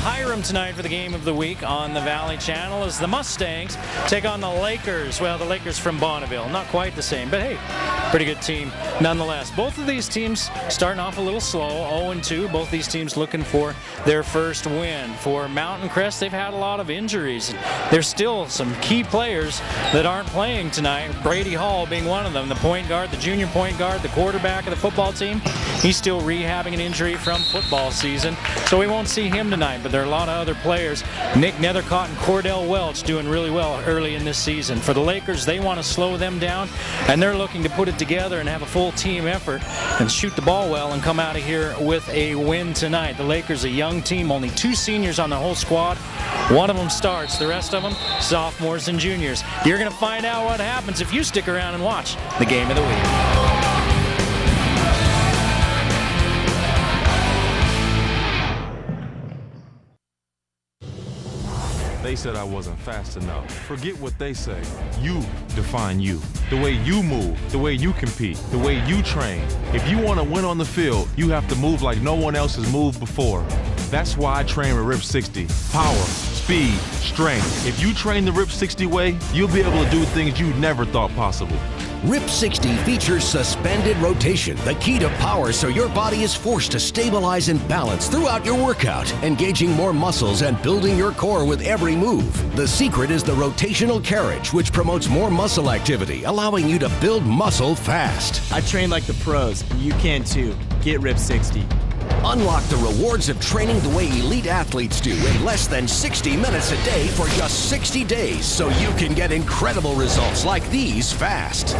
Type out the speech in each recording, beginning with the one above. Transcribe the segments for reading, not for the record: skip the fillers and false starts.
Hyrum tonight for the game of the week on the Valley Channel as the Mustangs take on the Lakers. Well, the Lakers from Bonneville. Not quite the same, but hey, pretty good team nonetheless. Both of these teams starting off a little slow, 0-2. Both these teams looking for their first win. For Mountain Crest, they've had a lot of injuries. There's still some key players that aren't playing tonight. Brady Hall being one of them, the point guard, the junior point guard, the quarterback of the football team. He's still rehabbing an injury from football season, so we won't see him tonight, but there are a lot of other players. Nick Nethercott and Cordell Welch doing really well early in this season. For the Lakers, they want to slow them down, and they're looking to put it together and have a full team effort and shoot the ball well and come out of here with a win tonight. The Lakers, a young team, only 2 seniors on the whole squad. One of them starts, the rest of them sophomores and juniors. You're going to find out what happens if you stick around and watch the game of the week. They said I wasn't fast enough. Forget what they say. You define you. The way you move, the way you compete, the way you train. If you want to win on the field, you have to move like no one else has moved before. That's why I train with Rip 60. Power, speed, strength. If you train the Rip 60 way, you'll be able to do things you never thought possible. Rip 60 features suspended rotation, the key to power so your body is forced to stabilize and balance throughout your workout, engaging more muscles and building your core with every move. The secret is the rotational carriage, which promotes more muscle activity, allowing you to build muscle fast. I train like the pros. You can too. Get Rip 60. Unlock the rewards of training the way elite athletes do in less than 60 minutes a day for just 60 days so you can get incredible results like these fast.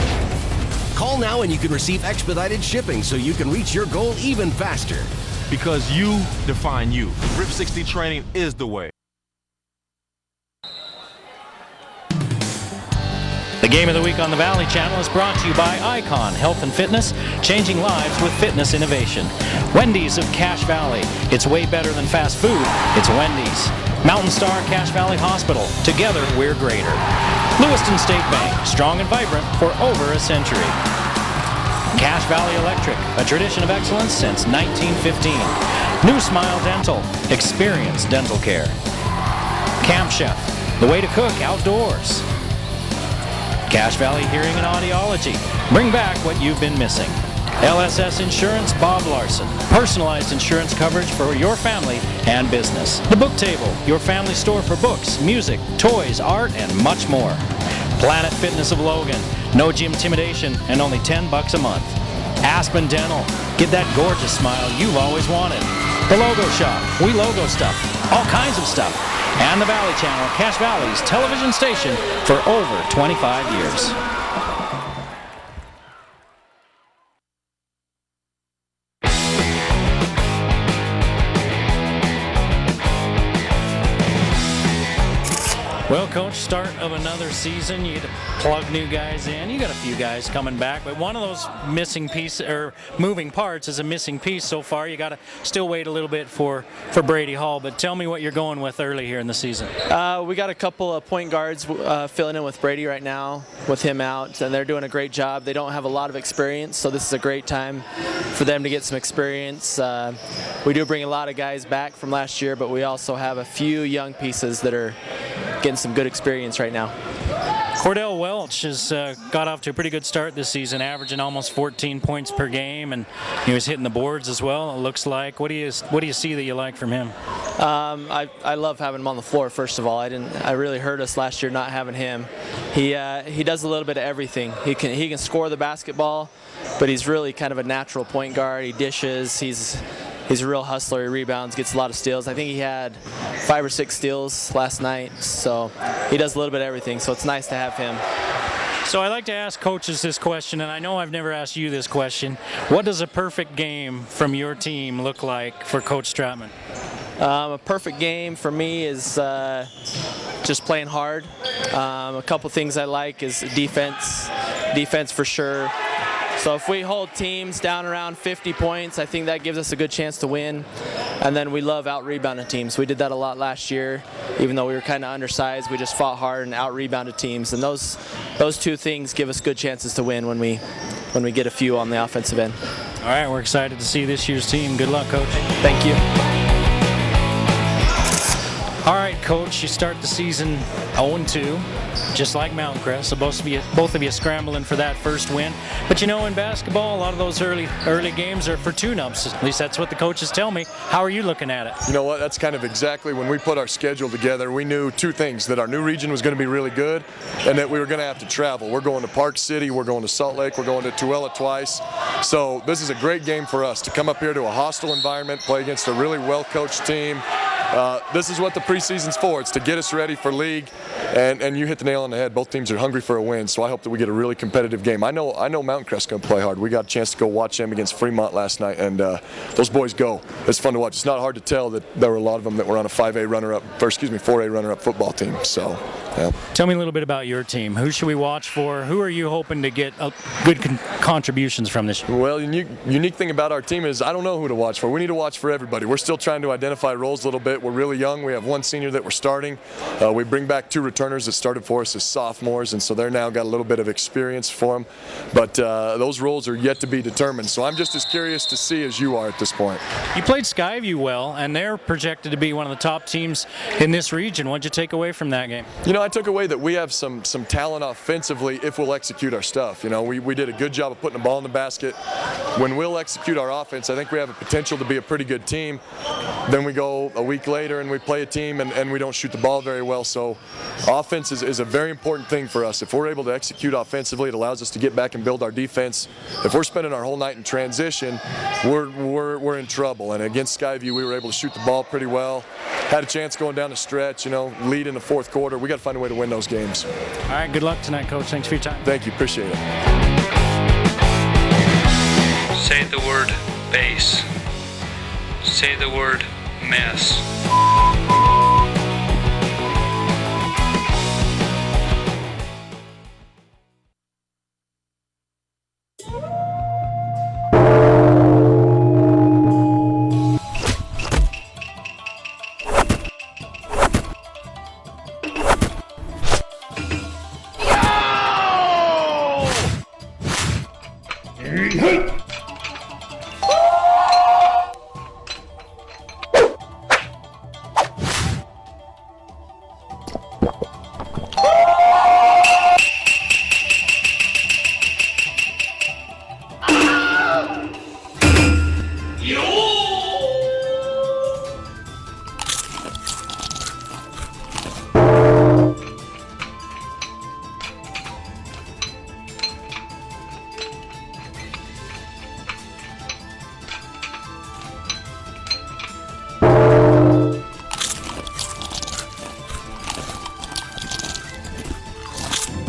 Call now and you can receive expedited shipping so you can reach your goal even faster. Because you define you. Rip 60 training is the way. The game of the week on the Valley Channel is brought to you by Icon Health and Fitness, changing lives with fitness innovation. Wendy's of Cache Valley. It's way better than fast food. It's Wendy's. Mountain Star Cache Valley Hospital. Together, we're greater. Lewiston State Bank, strong and vibrant for over a century. Cache Valley Electric, a tradition of excellence since 1915. New Smile Dental, experience dental care. Camp Chef, the way to cook outdoors. Cache Valley Hearing and Audiology. Bring back what you've been missing. LSS Insurance, Bob Larson. Personalized insurance coverage for your family and business. The Book Table, your family store for books, music, toys, art, and much more. Planet Fitness of Logan. No gym intimidation and only $10 a month. Aspen Dental. Get that gorgeous smile you've always wanted. The Logo Shop. We logo stuff. All kinds of stuff. And the Valley Channel, Cache Valley's television station for over 25 years. Well, Coach, start of another season. You get to plug new guys in. You got a few guys coming back, but one of those missing pieces or moving parts is a missing piece so far. You got to still wait a little bit for Brady Hall. But tell me what you're going with early here in the season. We got a couple of point guards filling in with Brady right now, with him out, and they're doing a great job. They don't have a lot of experience, so this is a great time for them to get some experience. We do bring a lot of guys back from last year, but we also have a few young pieces that are getting some good experience right now. Cordell Welch has got off to a pretty good start this season, averaging almost 14 points per game, and he was hitting the boards as well, it looks like. What do you see that you like from him? I love having him on the floor, first of all. I really hurt us last year not having him. He does a little bit of everything. He can score the basketball, but he's really kind of a natural point guard. He dishes, he's a real hustler. He rebounds, gets a lot of steals. I think he had 5 or 6 steals last night, so he does a little bit of everything, so it's nice to have him. So I like to ask coaches this question, and I know I've never asked you this question. What does a perfect game from your team look like for Coach Stratman? A perfect game for me is just playing hard. A couple things I like is defense for sure. So if we hold teams down around 50 points, I think that gives us a good chance to win. And then we love out-rebounding teams. We did that a lot last year. Even though we were kind of undersized, we just fought hard and out-rebounded teams. And those two things give us good chances to win when we get a few on the offensive end. All right, we're excited to see this year's team. Good luck, Coach. Thank you. All right, Coach, you start the season 0-2, just like Mountain Crest, so both of you scrambling for that first win. But you know, in basketball, a lot of those early games are for tune-ups. At least that's what the coaches tell me. How are you looking at it? You know what, that's kind of exactly when we put our schedule together, we knew two things, that our new region was going to be really good and that we were going to have to travel. We're going to Park City, we're going to Salt Lake, we're going to Tooele twice. So this is a great game for us to come up here to a hostile environment, play against a really well-coached team. This is what the preseason's for. It's to get us ready for league, and you hit the nail on the head. Both teams are hungry for a win, so I hope that we get a really competitive game. I know Mountain Crest's going to play hard. We got a chance to go watch them against Fremont last night, and those boys go. It's fun to watch. It's not hard to tell that there were a lot of them that were on a 4A runner-up football team. So, yeah. Tell me a little bit about your team. Who should we watch for? Who are you hoping to get good contributions from this year? Well, the unique thing about our team is I don't know who to watch for. We need to watch for everybody. We're still trying to identify roles a little bit. We're really young. We have one senior that we're starting. We bring back two returners that started for us as sophomores, and so they're now got a little bit of experience for them. But those roles are yet to be determined. So I'm just as curious to see as you are at this point. You played Skyview well, and they're projected to be one of the top teams in this region. What did you take away from that game? You know, I took away that we have some talent offensively if we'll execute our stuff. You know, we did a good job of putting the ball in the basket. When we'll execute our offense, I think we have a potential to be a pretty good team. Then we go a week later and we play a team and we don't shoot the ball very well. So offense is a very important thing for us. If we're able to execute offensively, it allows us to get back and build our defense. If we're spending our whole night in transition, we're in trouble. And against Skyview, we were able to shoot the ball pretty well. Had a chance going down the stretch, you know, lead in the fourth quarter. We got to find a way to win those games. All right, good luck tonight, Coach. Thanks for your time. Thank you, appreciate it. Say the word base. Say the word mess.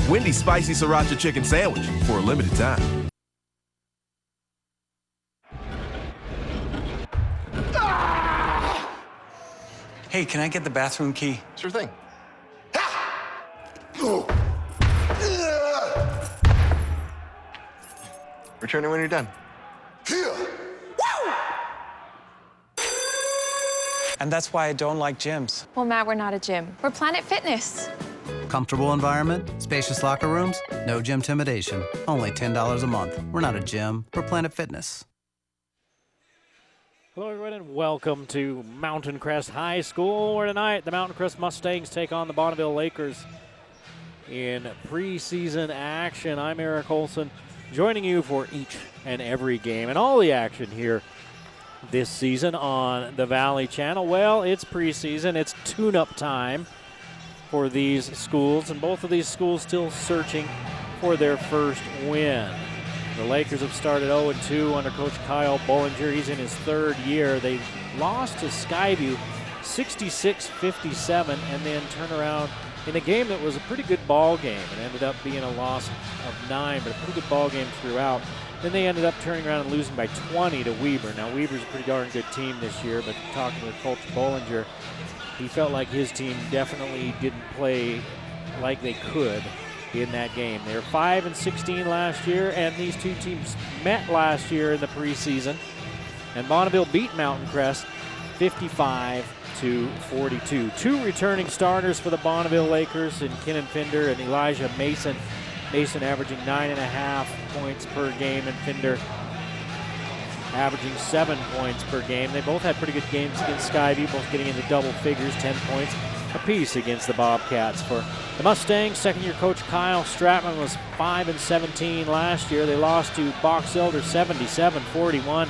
Wendy's Spicy Sriracha Chicken Sandwich for a limited time. Hey, can I get the bathroom key? Sure thing. Return it when you're done. And that's why I don't like gyms. Well, Matt, we're not a gym. We're Planet Fitness. Comfortable environment, spacious locker rooms, no gym intimidation. Only $10 a month. We're not a gym, we're Planet Fitness. Hello, everyone, and welcome to Mountain Crest High School, where tonight the Mountain Crest Mustangs take on the Bonneville Lakers in preseason action. I'm Eric Olson, joining you for each and every game and all the action here this season on the Valley Channel. Well, it's preseason. It's tune-up time for these schools, and both of these schools still searching for their first win. The Lakers have started 0-2 under Coach Kyle Bollinger. He's in his third year. They lost to Skyview 66-57 and then turn around in a game that was a pretty good ball game. It ended up being a loss of 9, but a pretty good ball game throughout. Then they ended up turning around and losing by 20 to Weber. Now, Weber's a pretty darn good team this year, but talking with Coach Bollinger, he felt like his team definitely didn't play like they could in that game. They were 5-16 last year, and these two teams met last year in the preseason. And Bonneville beat Mountain Crest 55-42. Two returning starters for the Bonneville Lakers in Kenan Finder and Elijah Mason. Mason averaging 9.5 points per game, and Finder averaging 7 points per game. They both had pretty good games against Skyview, both getting into double figures, 10 points. apiece against the Bobcats. For the Mustangs, second-year coach Kyle Stratman was 5-17 last year. They lost to Box Elder 77-41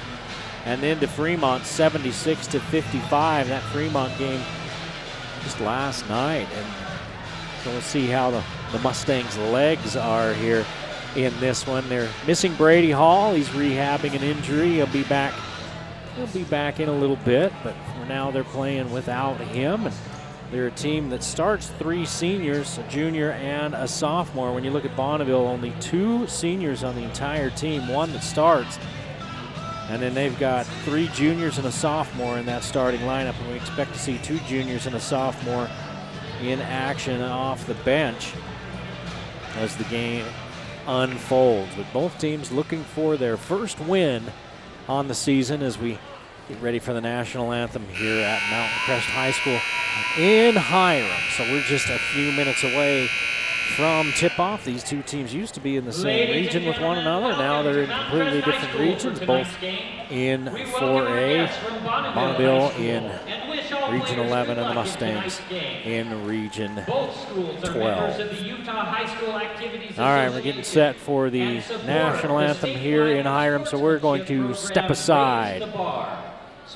and then to Fremont 76-55. That Fremont game just last night. And so we'll see how the Mustangs' legs are here in this one. They're missing Brady Hall. He's rehabbing an injury. He'll be back in a little bit, but for now they're playing without him. And they're a team that starts 3 seniors, a junior and a sophomore. When you look at Bonneville, only 2 seniors on the entire team, 1 that starts. And then they've got 3 juniors and a sophomore in that starting lineup, and we expect to see 2 juniors and a sophomore in action off the bench as the game unfolds. With both teams looking for their first win on the season as we get ready for the national anthem here at Mountain Crest High School in Hyrum. So we're just a few minutes away from tip-off. These 2 teams used to be in the same region with one another. Now they're in completely different regions, both in 4A. Bonneville in Region 11 and the Mustangs in Region 12. All right, we're getting set for the national anthem here in Hyrum, so we're going to step aside.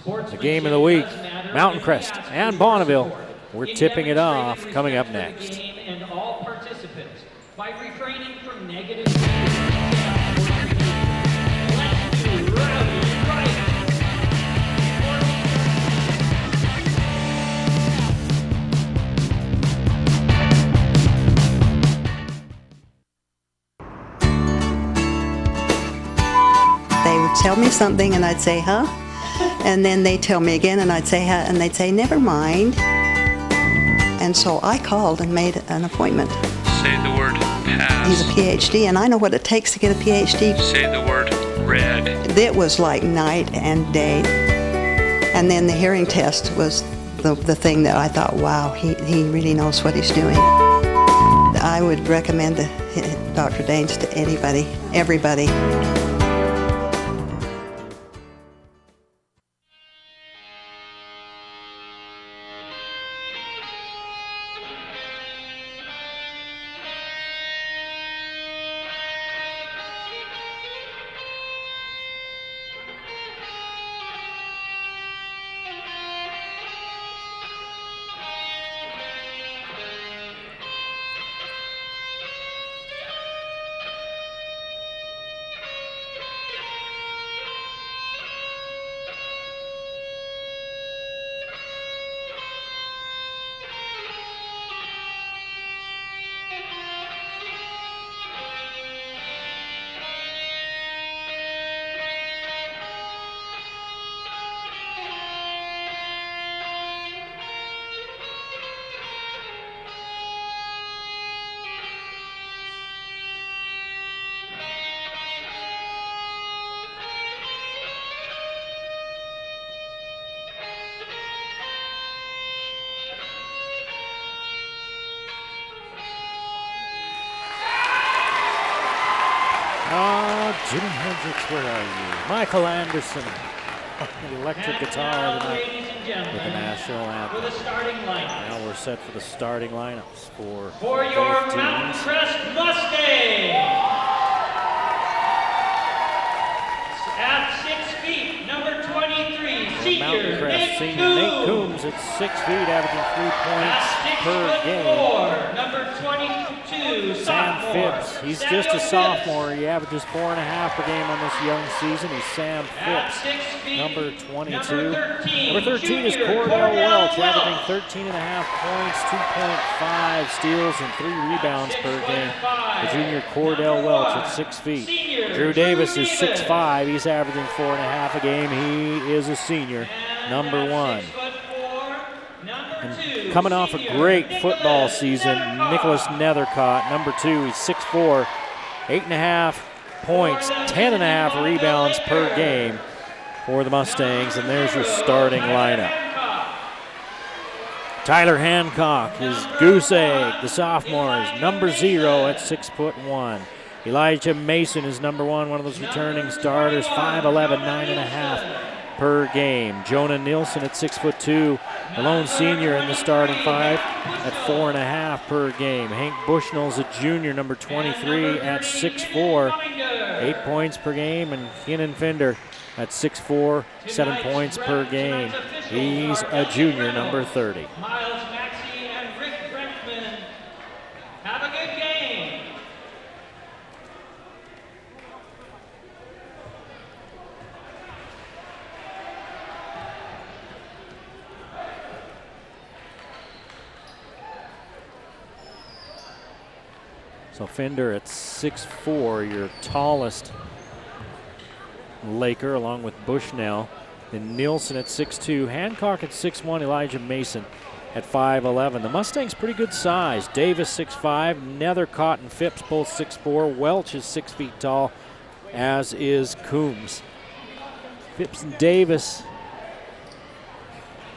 The game of the week, Mountain Crest and Bonneville. We're tipping it off coming up next. By refraining from negative They would tell me something and I'd say, huh? And then they'd tell me again and I'd say, huh? And they'd say, never mind. And so I called and made an appointment. Say the word pass. He's a PhD, and I know what it takes to get a PhD. Say the word red. It was like night and day. And then the hearing test was the thing that I thought, wow, he really knows what he's doing. I would recommend Dr. Daines to anybody, everybody. Jimmy Hendricks, where are you? Michael Anderson, the electric guitar tonight with the national anthem. Now we're set for the starting lineups for your both Mountain teams. Crest Mustangs. At 6 feet, number 23, senior Mountain Crest senior Nate Coombs at 6 feet, averaging 3 points per game. Number 22, Sam Phipps, he's just a sophomore. He averages 4.5 per game on this young season. He's Sam Phipps, number 22. Number 13 is Cordell Welch, averaging 13.5 points, 2.5 steals, and 3 rebounds per game. The junior Cordell Welch at 6 feet. Drew Davis is 6'5". He's averaging 4.5 a game. He is a senior, number 1. And coming off a great football season, Nicholas Nethercott, number 2. He's 6'4", 8.5 points, 10.5 rebounds per game for the Mustangs. And there's your starting lineup. Tyler Hancock is goose egg. The sophomore is number 0 at 6'1". Elijah Mason is number 1, one of those returning starters, 5'11", 9.5 per game. Jonah Nielsen at 6'2", the lone senior in the starting 5 at 4.5 per game. Hank Bushnell's a junior, number 23 at 6'4", 8 points per game. And Kenan Fender at 6'4", 7 points per game. He's a junior, number 30. Miles Maxey and Rick Breckman. Have a good game. So Fender at 6'4", your tallest Laker, along with Bushnell. Then Nielsen at 6'2", Hancock at 6'1", Elijah Mason at 5'11". The Mustangs pretty good size. Davis 6'5", Nethercott and Phipps both 6'4". Welch is 6 feet tall, as is Coombs. Phipps and Davis,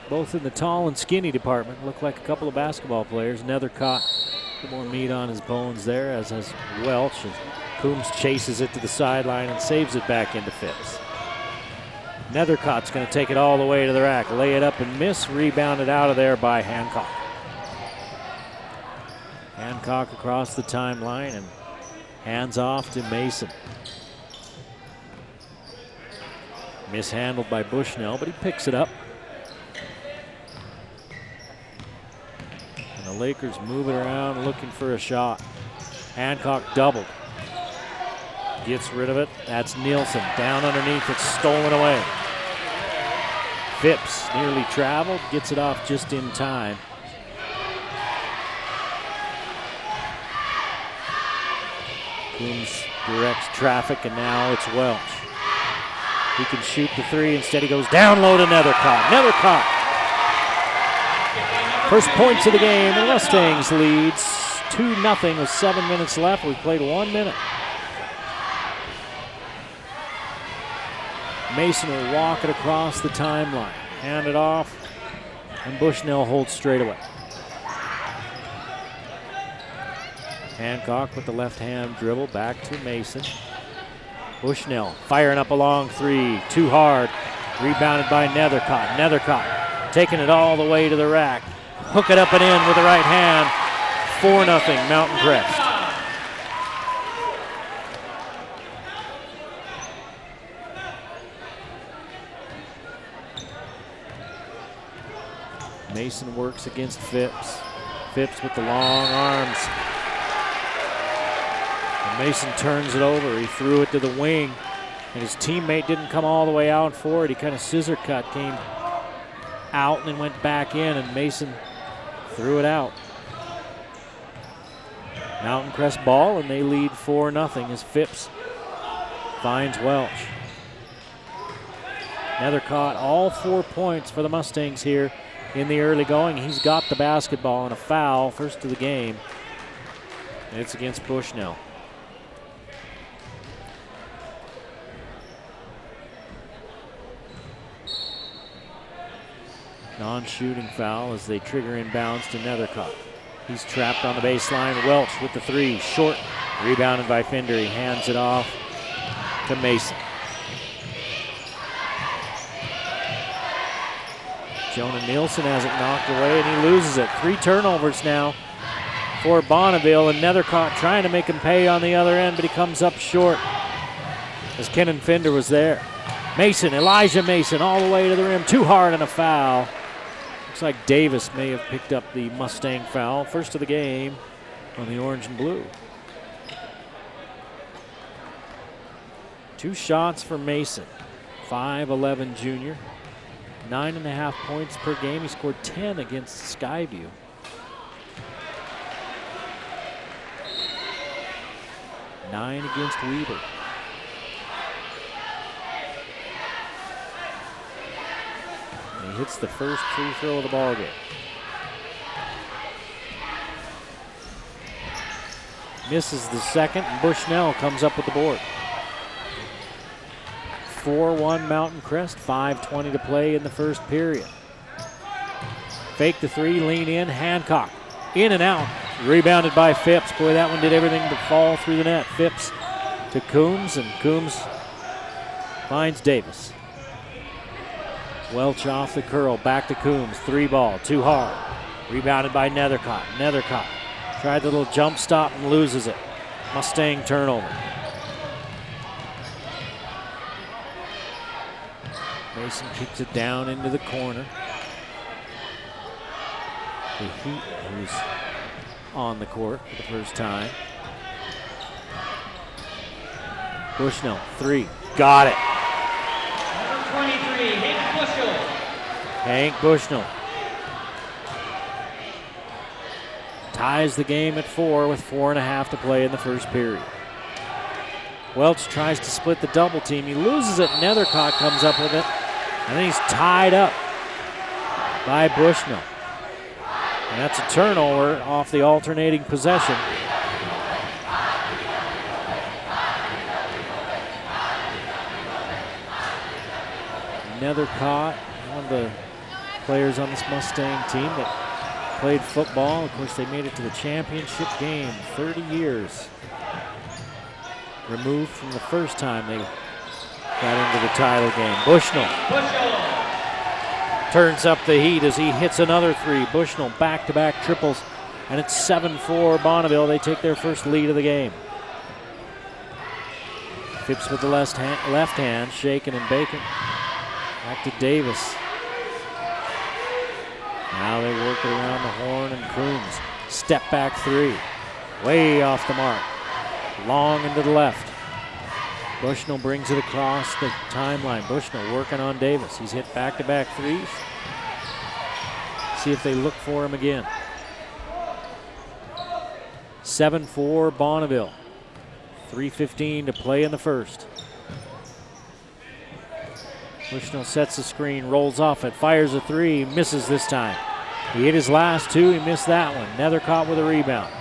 both in the tall and skinny department, look like a couple of basketball players. Nethercott, a little more meat on his bones there, as has Welch. As Coombs chases it to the sideline and saves it back into Phipps. Nethercott's going to take it all the way to the rack, lay it up and miss, rebounded out of there by Hancock. Hancock across the timeline and hands off to Mason. Mishandled by Bushnell, but he picks it up. And the Lakers move it around looking for a shot. Hancock doubled. Gets rid of it. That's Nielsen. Down underneath. It's stolen away. Phipps nearly traveled. Gets it off just in time. Coombs directs traffic, and now it's Welch. He can shoot the three. Instead, he goes down low to Nethercott. Nethercott. First points of the game. The Mustangs leads 2-0 with 7 minutes left. We played 1 minute. Mason will walk it across the timeline. Hand it off, and Bushnell holds straight away. Hancock with the left hand dribble back to Mason. Bushnell firing up a long three, too hard. Rebounded by Nethercott. Nethercott taking it all the way to the rack. Hook it up and in with the right hand. 4-0 Mountain Crest. Mason works against Phipps. Phipps with the long arms. And Mason turns it over. He threw it to the wing, and his teammate didn't come all the way out for it. He kind of scissor cut, came out and then went back in, and Mason threw it out. Mountain Crest ball, and they lead 4-0 as Phipps finds Welch. Nethercott, all 4 points for the Mustangs here in the early going. He's got the basketball and a foul, first of the game. And it's against Bushnell. Non-shooting foul as they trigger inbounds to Nethercott. He's trapped on the baseline. Welch with the three, short, rebounded by Fender. He hands it off to Mason. Jonah Nielsen has it knocked away, and he loses it. 3 turnovers now for Bonneville, and Nethercott trying to make him pay on the other end, but he comes up short as Kenan Fender was there. Mason, Elijah Mason, all the way to the rim. Too hard and a foul. Looks like Davis may have picked up the Mustang foul. First of the game on the orange and blue. 2 shots for Mason. 5'11" junior. 9.5 points per game. He scored 10 against Skyview. Nine against Weber. And he hits the first free throw of the ball game. Misses the second, and Bushnell comes up with the board. 4-1 Mountain Crest, 5:20 to play in the first period. Fake the three, lean in, Hancock. In and out, rebounded by Phipps. Boy, that one did everything but fall through the net. Phipps to Coombs, and Coombs finds Davis. Welch off the curl, back to Coombs, 3-ball, too hard. Rebounded by Nethercott. Nethercott tried the little jump stop and loses it. Mustang turnover. Mason kicks it down into the corner. The Heat, who's on the court for the first time. Bushnell, 3, got it. Number 23, Hank Bushnell. Hank Bushnell ties the game at 4 with 4.5 to play in the first period. Welch tries to split the double team. He loses it. Nethercott comes up with it. And then he's tied up by Bushnell. And that's a turnover off the alternating possession. Nethercott, one of the players on this Mustang team that played football. Of course, they made it to the championship game 30 years removed from the first time they got into the title game. Bushnell turns up the heat as he hits another 3. Bushnell back-to-back triples, and it's 7-4 Bonneville. They take their first lead of the game. Phipps with the left hand, shaking and baking. Back to Davis. Now they work it around the horn, and Coombs. Step back 3. Way off the mark. Long into the left. Bushnell brings it across the timeline. Bushnell working on Davis. He's hit back-to-back 3s. See if they look for him again. 7-4 Bonneville. 3:15 to play in the first. Bushnell sets the screen, rolls off it, fires a 3, misses this time. He hit his last 2, he missed that one. Nethercott with a rebound.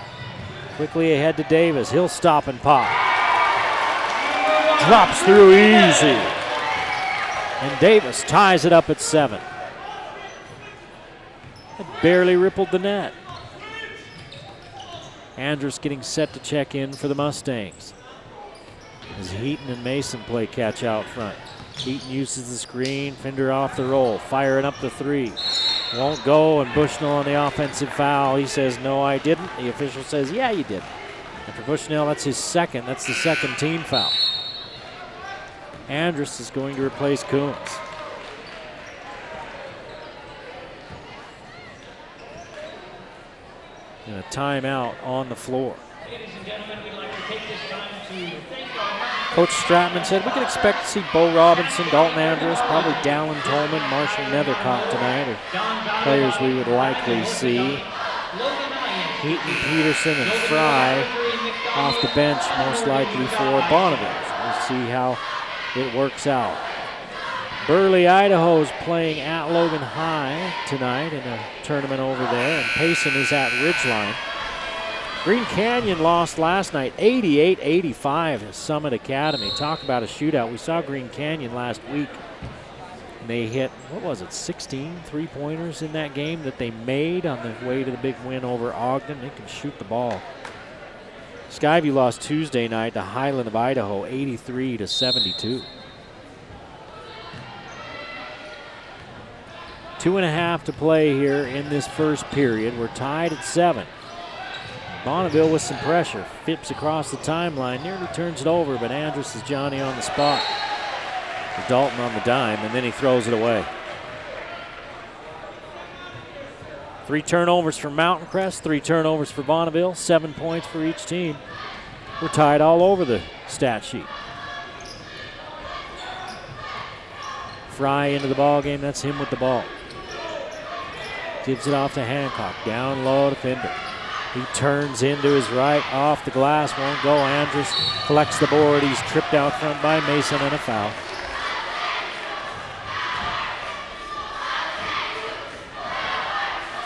Quickly ahead to Davis. He'll stop and pop. Drops through easy. And Davis ties it up at 7. It barely rippled the net. Andrus getting set to check in for the Mustangs as Heaton and Mason play catch out front. Heaton uses the screen, Fender off the roll, firing up the 3. Won't go, and Bushnell on the offensive foul. He says, no, I didn't. The official says, yeah, you did. And for Bushnell, that's his second. That's the second team foul. Andrus is going to replace Coombs. And a timeout on the floor. Ladies and gentlemen, we'd like to take this time to thank our Coach Stratman said we can expect to see Bo Robinson, Dalton Andrus, probably Dallin Tolman, Marshall Nethercott tonight, or players we would likely see. Heaton, Peterson, and Fry off the bench, most likely for Bonneville. So we'll see how it works out. Burley, Idaho is playing at Logan High tonight in a tournament over there, and Payson is at Ridgeline. Green Canyon lost last night, 88-85 at Summit Academy. Talk about a shootout. We saw Green Canyon last week. And they hit, 16 three-pointers in that game that they made on the way to the big win over Ogden. They can shoot the ball. Skyview lost Tuesday night to Highland of Idaho, 83-72. 2.5 to play here in this first period. We're tied at 7. Bonneville with some pressure. Phipps across the timeline, nearly turns it over, but Andrus is Johnny on the spot. Dalton on the dime, and then he throws it away. 3 turnovers for Mountain Crest, 3 turnovers for Bonneville, 7 points for each team. We're tied all over the stat sheet. Fry into the ball game. That's him with the ball. Gives it off to Hancock. Down low to Fender. He turns into his right, off the glass, won't go. Andrus collects the board. He's tripped out front by Mason and a foul.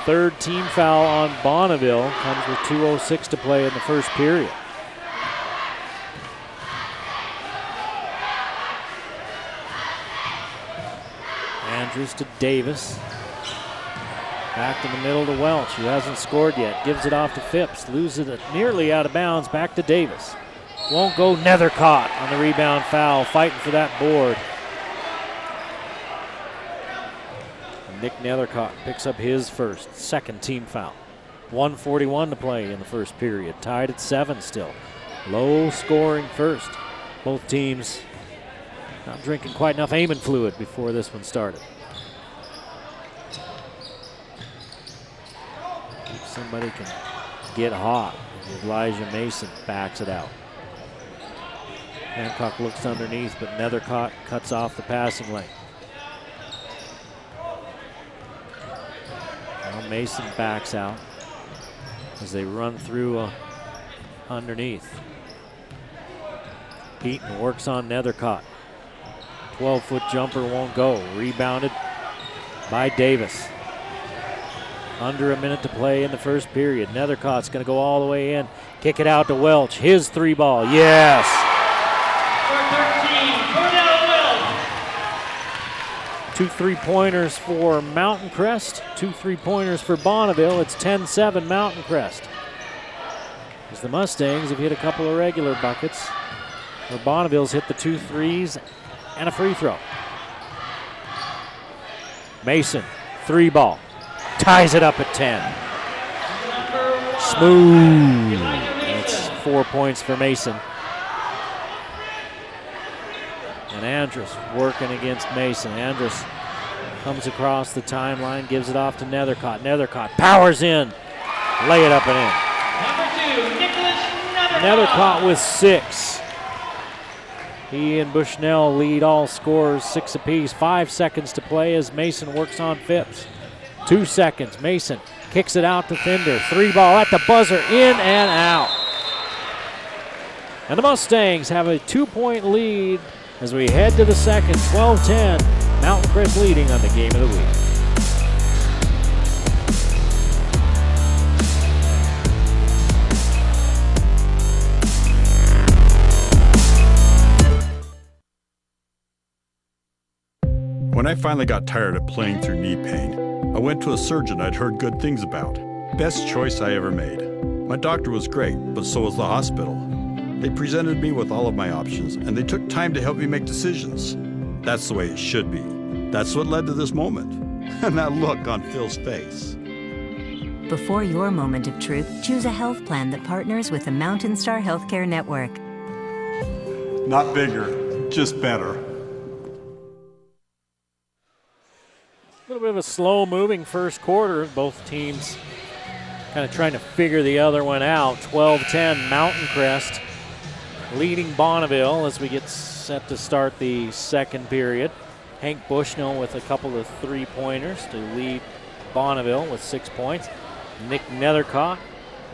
Third team foul on Bonneville. Comes with 2:06 to play in the first period. Andrus to Davis. Back in the middle to Welch, who hasn't scored yet. Gives it off to Phipps. Loses it nearly out of bounds. Back to Davis. Won't go. Nethercott on the rebound foul. Fighting for that board. Nick Nethercott picks up his second team foul. 1:41 to play in the first period. Tied at 7 still. Low scoring first. Both teams not drinking quite enough Amen fluid before this one started. If somebody can get hot, Elijah Mason backs it out. Hancock looks underneath, but Nethercott cuts off the passing lane. Now Mason backs out as they run through underneath. Heaton works on Nethercott. 12-foot jumper won't go. Rebounded by Davis. Under a minute to play in the first period. Nethercott's going to go all the way in. Kick it out to Welch. His 3-ball. Yes! For 13, 2 3-pointers for Mountain Crest. 2 3-pointers for Bonneville. It's 10-7 Mountain Crest. As the Mustangs have hit a couple of regular buckets. Where Bonneville's hit the 2 threes and a free throw. Mason, 3-ball. Ties it up at 10. Smooth. That's 4 points for Mason. And Andrus working against Mason. Andrus comes across the timeline, gives it off to Nethercott. Nethercott powers in. Lay it up and in. Nethercott with 6. He and Bushnell lead all scorers, 6 apiece. 5 seconds to play as Mason works on Phipps. 2 seconds. Mason kicks it out to Thinder. 3-ball at the buzzer, in and out. And the Mustangs have a 2-point lead as we head to the second. 12-10. Mountain Crest leading on the game of the week. When I finally got tired of playing through knee pain, I went to a surgeon I'd heard good things about. Best choice I ever made. My doctor was great, but so was the hospital. They presented me with all of my options, and they took time to help me make decisions. That's the way it should be. That's what led to this moment. And that look on Phil's face. Before your moment of truth, choose a health plan that partners with the Mountain Star Healthcare Network. Not bigger, just better. A little bit of a slow-moving first quarter. Both teams kind of trying to figure the other one out. 12-10 Mountain Crest leading Bonneville as we get set to start the second period. Hank Bushnell with a couple of 3-pointers to lead Bonneville with 6 points. Nick Nethercott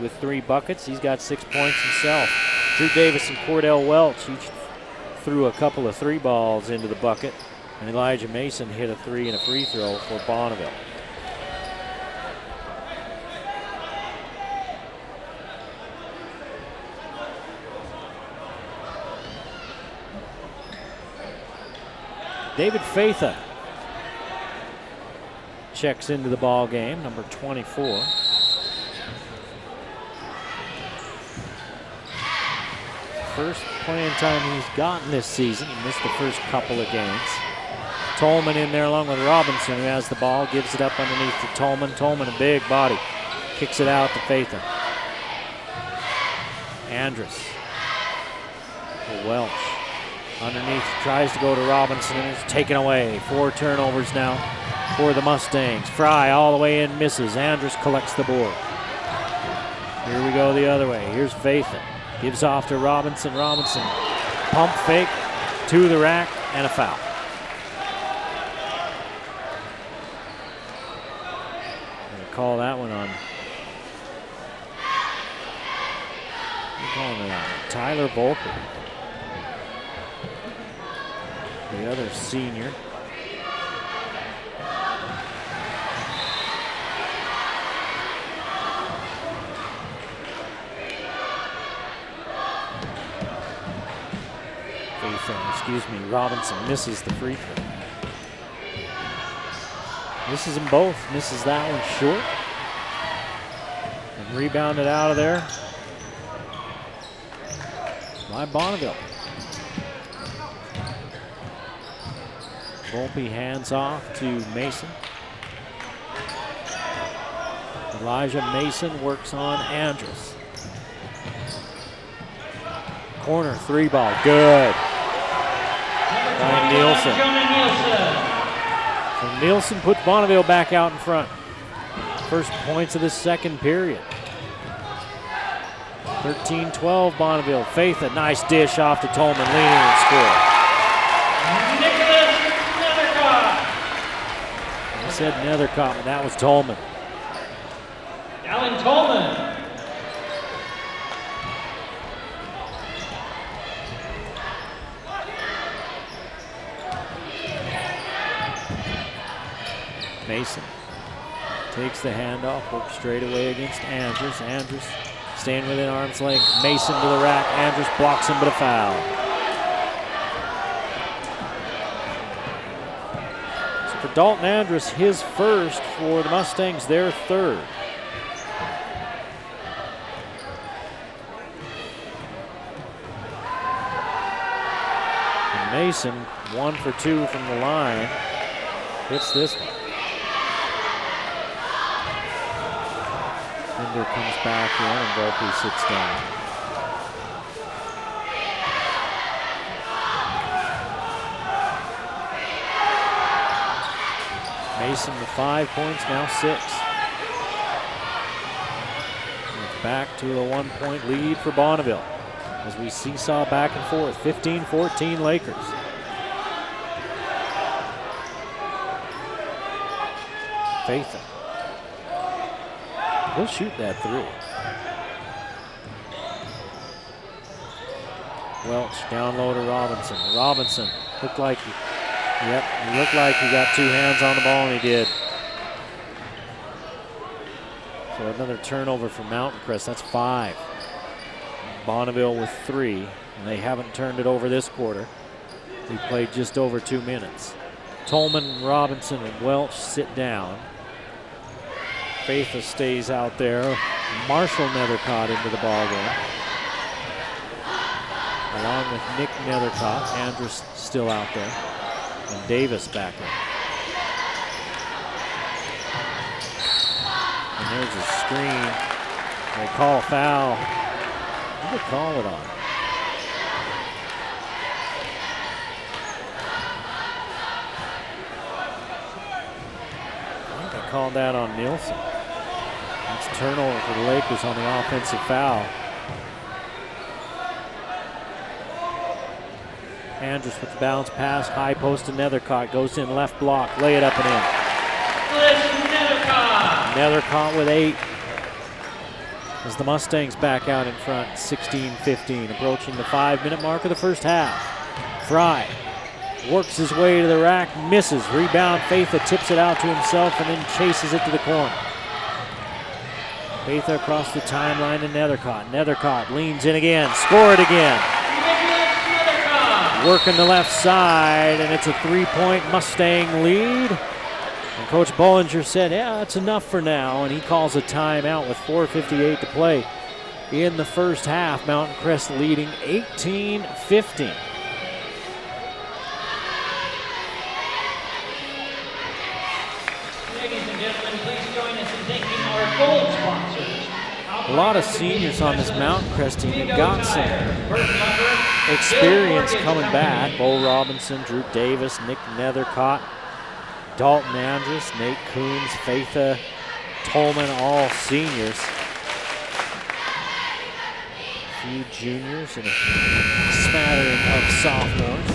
with 3 buckets. He's got 6 points himself. Drew Davis and Cordell Welch each threw a couple of 3-balls into the bucket. And Elijah Mason hit a 3 and a free throw for Bonneville. David Fatha checks into the ball game, number 24. First playing time he's gotten this season. He missed the first couple of games. Tolman in there along with Robinson, who has the ball, gives it up underneath to Tolman. Tolman, a big body, kicks it out to Fatha. Andrus. Welch. Underneath, tries to go to Robinson, and it's taken away. 4 turnovers now for the Mustangs. Fry all the way in, misses. Andrus collects the board. Here we go the other way. Here's Fatha. Gives off to Robinson. Robinson, pump fake to the rack, and a foul. Call that one on. Who's calling it on? Tyler Volker, the other senior. Robinson misses the free throw. Misses them both. Misses that one short. And rebounded out of there by Bonneville. Volpe hands off to Mason. Elijah Mason works on Andrus. Corner 3 ball, good. By Nielsen. So Nielsen puts Bonneville back out in front. First points of the second period. 13-12 Bonneville. Faith, a nice dish off to Tolman, leading and score. I said Nethercott, but that was Tolman. Alan Tolman. Mason takes the handoff, works straight away against Andrus. Andrus staying within arm's length. Mason to the rack. Andrus blocks him, but a foul. So for Dalton Andrus, his first. For the Mustangs, their third. And Mason, 1 for 2 from the line. Hits this one. Linder comes back in and Volpe sits down. Mason with 5 points, now 6. It's back to a 1-point lead for Bonneville as we seesaw back and forth. 15-14 Lakers. Faith. He'll shoot that 3. Welch down low to Robinson. Robinson looked like he looked like he got 2 hands on the ball, and he did. So another turnover for Mountain Crest. That's 5. Bonneville with 3, and they haven't turned it over this quarter. We played just over 2 minutes. Tolman, Robinson, and Welch sit down. Faitha stays out there. Marshall Nethercott into the ball game. Along with Nick Nethercott. Andrus still out there. And Davis back in. And there's a screen. They call a foul. Who did they call it on? I think they called that on Nielsen. That's turnover for the Lakers on the offensive foul. Andrus with the bounce pass, high post to Nethercott, goes in left block, lay it up and in. Nethercott with 8. As the Mustangs back out in front, 16-15, approaching the 5-minute mark of the first half. Fry works his way to the rack, misses, rebound, Faitha tips it out to himself and then chases it to the corner. Faitha across the timeline to Nethercott. Nethercott leans in again, scored again. Working the left side, and it's a 3-point Mustang lead. And Coach Bollinger said, yeah, that's enough for now, and he calls a timeout with 4:58 to play in the first half. Mountain Crest leading 18-15. Ladies and gentlemen, please join us in thanking our gold sponsors. A lot of seniors on this Mountain Crest team have got some experience coming back. Bo Robinson, Drew Davis, Nick Nethercott, Dalton Andrus, Nate Coombs, Faitha, Tolman, all seniors. A few juniors and a smattering of sophomores.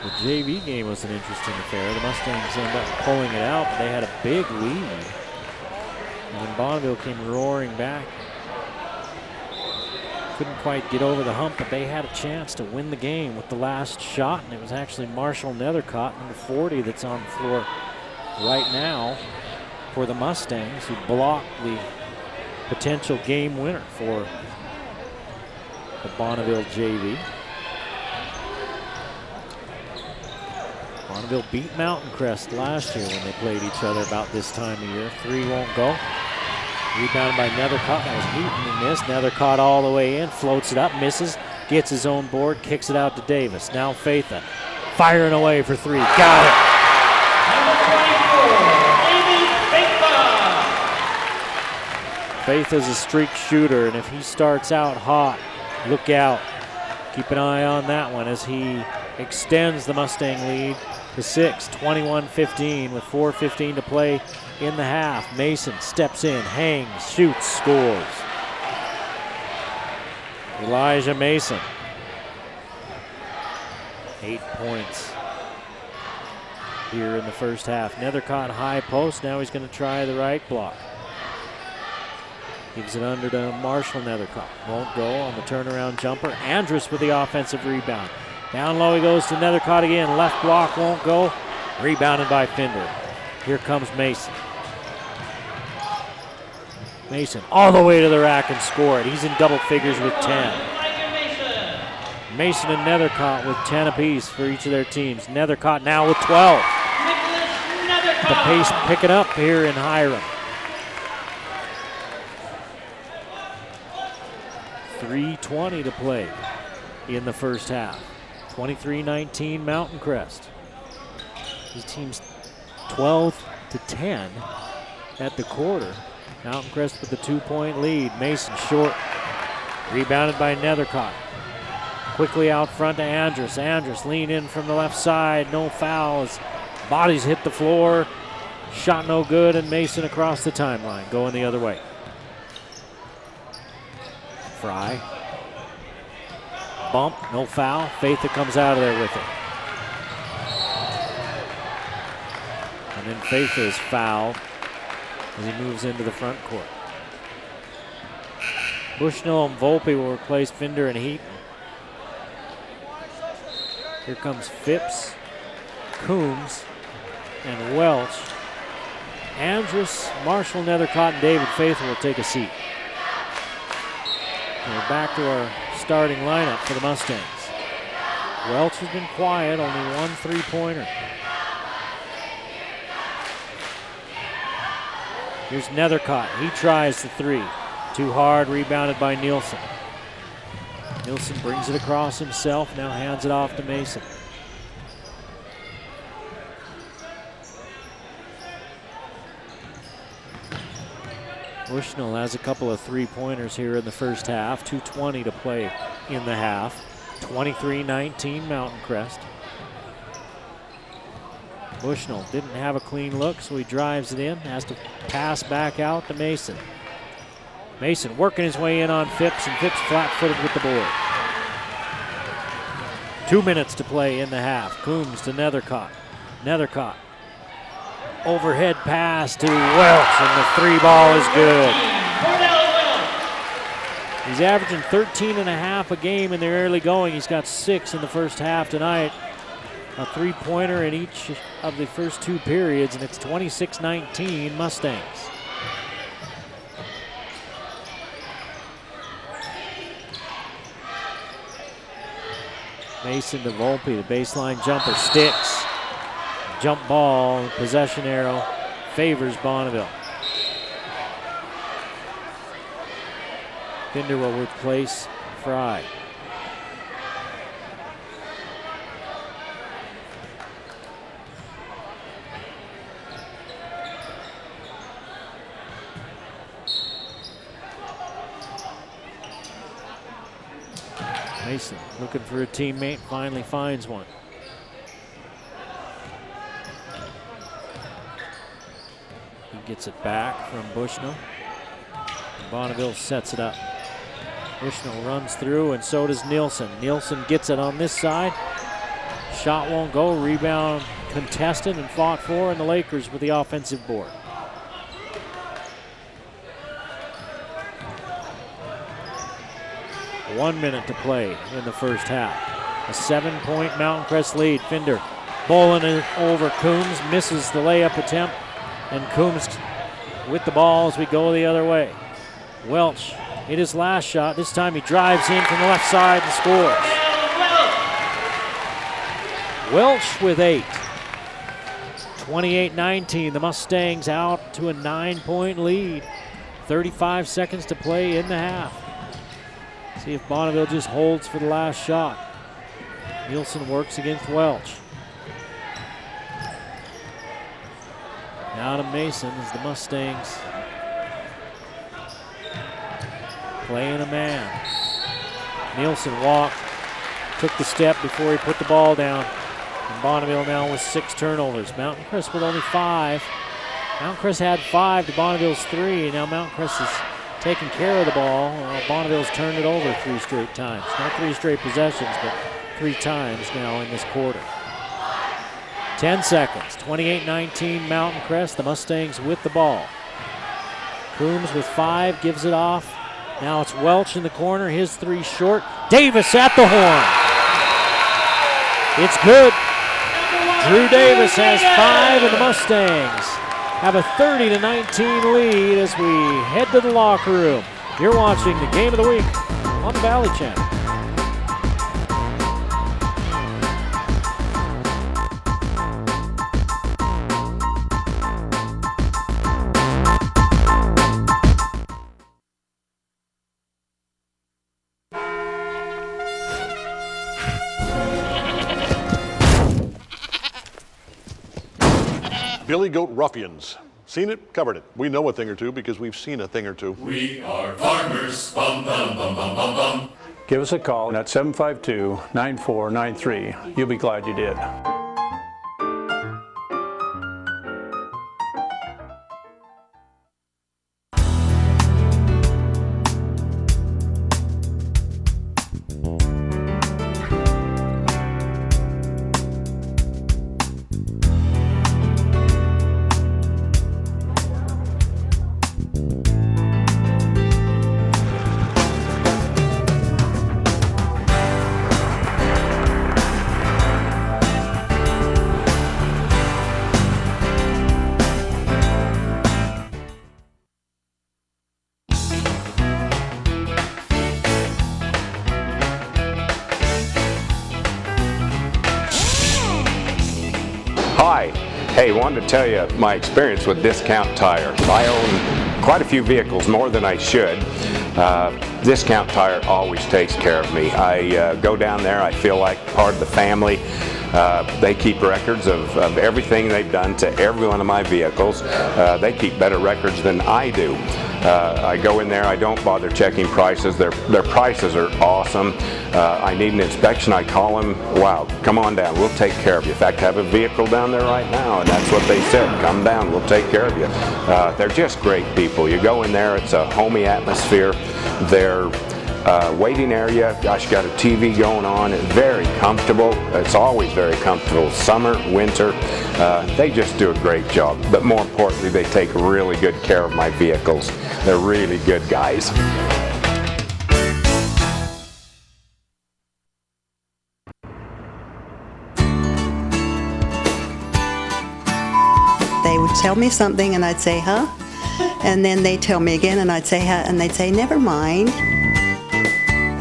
The JV game was an interesting affair. The Mustangs ended up pulling it out, but they had a big lead. And then Bonneville came roaring back. Couldn't quite get over the hump, but they had a chance to win the game with the last shot, and it was actually Marshall Nethercott, number 40, that's on the floor right now for the Mustangs, who blocked the potential game winner for the Bonneville JV. Bonneville beat Mountain Crest last year when they played each other about this time of year. 3 won't go. Rebounded by Nethercott. That was Heaton who missed. Nethercott all the way in, floats it up, misses, gets his own board, kicks it out to Davis. Now Faitha firing away for 3. Got it. Faith is a streak shooter, and if he starts out hot, look out. Keep an eye on that one as he extends the Mustang lead to 6, 21-15 with 4:15 to play in the half. Mason steps in, hangs, shoots, scores. Elijah Mason, 8 points here in the first half. Nethercott high post, now he's going to try the right block. Gives it under to Marshall Nethercott. Won't go on the turnaround jumper. Andrus with the offensive rebound. Down low he goes to Nethercott again. Left block won't go. Rebounded by Finder. Here comes Mason. Mason all the way to the rack and score it. He's in double figures with 10. Mason and Nethercott with 10 apiece for each of their teams. Nethercott now with 12. The pace picking up here in Hyrum. 3:20 to play in the first half. 23-19 Mountain Crest. These teams 12-10 at the quarter. Mountain Crest with the 2-point lead. Mason short. Rebounded by Nethercott. Quickly out front to Andrus. Andrus lean in from the left side. No fouls. Bodies hit the floor. Shot no good, and Mason across the timeline going the other way. Fry. Bump, no foul. Faith that comes out of there with it. And then Faith is fouled as he moves into the front court. Bushnell and Volpe will replace Finder and Heaton. Here comes Phipps, Coombs, and Welch. Andrus, Marshall, Nethercott, and David Faith will take a seat. We're back to our starting lineup for the Mustangs. Welch has been quiet, only 1 3-pointer. Here's Nethercott. He tries the 3. Too hard, rebounded by Nielsen. Nielsen brings it across himself, now hands it off to Mason. Bushnell has a couple of 3-pointers here in the first half. 2:20 to play in the half. 23-19 Mountain Crest. Bushnell didn't have a clean look, so he drives it in. Has to pass back out to Mason. Mason working his way in on Phipps, and Phipps flat-footed with the board. 2 minutes to play in the half. Coombs to Nethercott. Nethercott. Overhead pass to Welch, and the 3 ball is good. He's averaging 13.5 a game in the early going. He's got 6 in the first half tonight. A 3-pointer in each of the first 2 periods, and it's 26-19 Mustangs. Mason to Volpe, the baseline jumper sticks. Jump ball, possession arrow, favors Bonneville. Finder will replace Fry. Mason looking for a teammate, finally finds one. He gets it back from Bushnell. Bonneville sets it up. Bushnell runs through, and so does Nielsen. Nielsen gets it on this side. Shot won't go. Rebound contested and fought for, and the Lakers with the offensive board. One minute to play in the first half. A 7-point Mountain Crest lead. Finder bowling it over Coombs, misses the layup attempt, and Coombs with the ball as we go the other way. Welch hit his last shot. This time he drives in from the left side and scores. Welch with 8. 28-19. The Mustangs out to a 9-point lead. 35 seconds to play in the half. See if Bonneville just holds for the last shot. Nielsen works against Welch. Now to Mason as the Mustangs playing a man. Nielsen walked, took the step before he put the ball down. And Bonneville now with 6 turnovers. Mountain Crest with only 5. Mountain Crest had 5 to Bonneville's 3. Now Mountain Crest is taking care of the ball. Bonneville's turned it over 3 straight times. Not 3 straight possessions, but 3 times now in this quarter. 10 seconds, 28-19 Mountain Crest. The Mustangs with the ball. Coombs with 5, gives it off. Now it's Welch in the corner, his 3 short. Davis at the horn. It's good. Drew Davis has 5, and the Mustangs have a 30-19 lead as we head to the locker room. You're watching the Game of the Week on the Valley Channel. Billy Goat Ruffians. Seen it, covered it. We know a thing or two because we've seen a thing or two. We are farmers. Bum, bum, bum, bum, bum, bum. Give us a call at 752-9493. You'll be glad you did. Hi. Hey, wanted to tell you my experience with Discount Tire. I own quite a few vehicles, more than I should. Discount Tire always takes care of me. I go down there, I feel like part of the family. They keep records of everything they've done to every one of my vehicles. They keep better records than I do. I go in there, I don't bother checking prices. Their prices are awesome. I need an inspection, I call them, wow, come on down, we'll take care of you. In fact, I have a vehicle down there right now, and that's what they said, come down, we'll take care of you. They're just great people. You go in there, it's a homey atmosphere. Their waiting area, gosh, got a TV going on, it's very comfortable. It's always very comfortable, summer, winter. They just do a great job, but more importantly, they take really good care of my vehicles. They're really good guys. They would tell me something and I'd say, huh? And then they'd tell me again and I'd say, huh? And they'd say, never mind.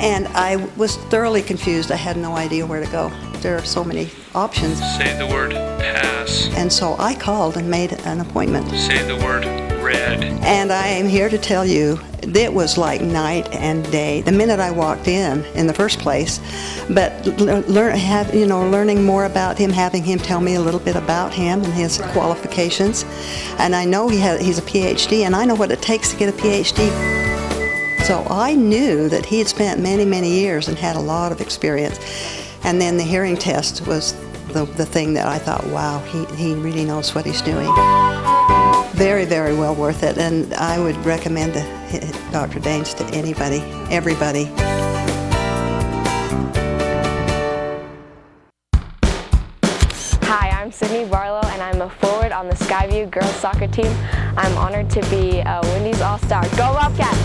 And I was thoroughly confused. I had no idea where to go. There are so many options. Say the word pass. And so I called and made an appointment. Say the word red. And I am here to tell you, it was like night and day. The minute I walked in the first place, but learning more about him, having him tell me a little bit about him and his qualifications. And I know he's a PhD, and I know what it takes to get a PhD. So I knew that he had spent many, many years and had a lot of experience. And then the hearing test was the thing that I thought, wow, he really knows what he's doing. Very, very well worth it. And I would recommend Dr. Daines to anybody, everybody. Hi, I'm Sydney Barlow, and I'm a forward on the Skyview girls soccer team. I'm honored to be a Wendy's All-Star. Go Bobcats!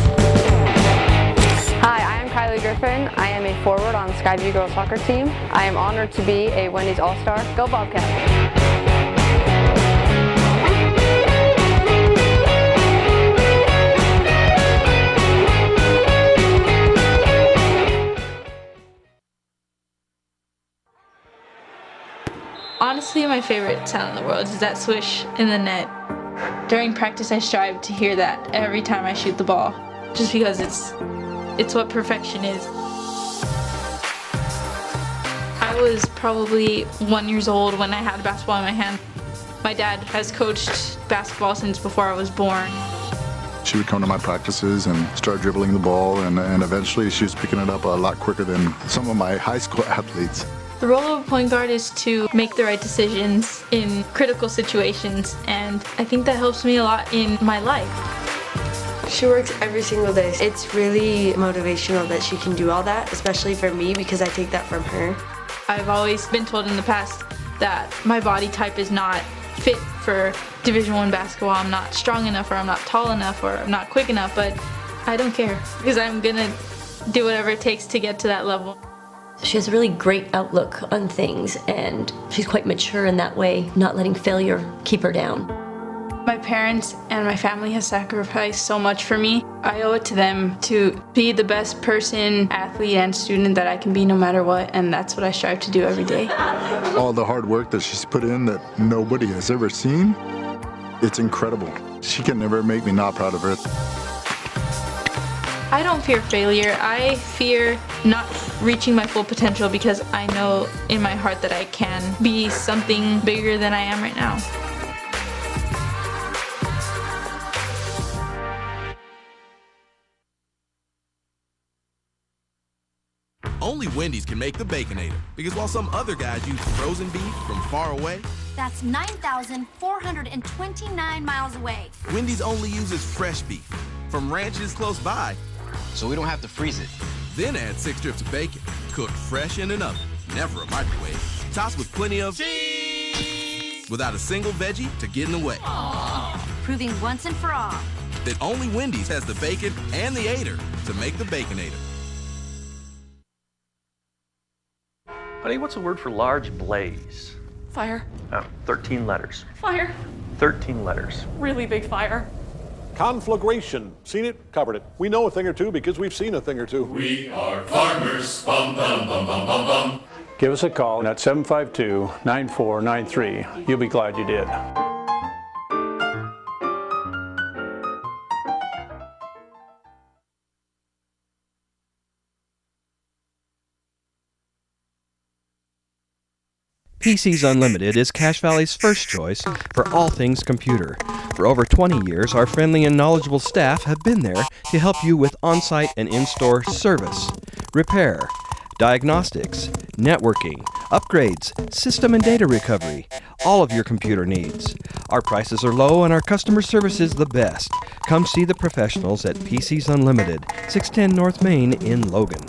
Hi, I am Kylie Griffin. I am a forward on the Skyview girls soccer team. I am honored to be a Wendy's All-Star. Go Bobcats! Honestly, my favorite sound in the world is that swish in the net. During practice, I strive to hear that every time I shoot the ball, just because it's what perfection is. I was probably 1 year old when I had a basketball in my hand. My dad has coached basketball since before I was born. She would come to my practices and start dribbling the ball, and eventually she was picking it up a lot quicker than some of my high school athletes. The role of a point guard is to make the right decisions in critical situations, and I think that helps me a lot in my life. She works every single day. It's really motivational that she can do all that, especially for me because I take that from her. I've always been told in the past that my body type is not fit for Division I basketball. I'm not strong enough, or I'm not tall enough, or I'm not quick enough, but I don't care because I'm gonna do whatever it takes to get to that level. She has a really great outlook on things, and she's quite mature in that way, not letting failure keep her down. My parents and my family have sacrificed so much for me. I owe it to them to be the best person, athlete, and student that I can be no matter what, and that's what I strive to do every day. All the hard work that she's put in that nobody has ever seen, it's incredible. She can never make me not proud of her. I don't fear failure. I fear not reaching my full potential because I know in my heart that I can be something bigger than I am right now. Only Wendy's can make the Baconator, because while some other guys use frozen beef from far away, that's 9,429 miles away. Wendy's only uses fresh beef from ranches close by, so we don't have to freeze it. Then add 6 strips of bacon, cooked fresh in an oven, never a microwave, tossed with plenty of cheese, without a single veggie to get in the way. Aww. Proving once and for all that only Wendy's has the bacon and the ater to make the Baconator. Honey, what's a word for large blaze? Fire. Oh, 13 letters. Fire. 13 letters. Really big fire. Conflagration. Seen it, covered it. We know a thing or two because we've seen a thing or two. We are farmers. Bum, bum, bum, bum, bum, bum. Give us a call at 752-9493. You'll be glad you did. PCs Unlimited is Cache Valley's first choice for all things computer. For over 20 years, our friendly and knowledgeable staff have been there to help you with on-site and in-store service, repair, diagnostics, networking, upgrades, system and data recovery, all of your computer needs. Our prices are low and our customer service is the best. Come see the professionals at PCs Unlimited, 610 North Main in Logan.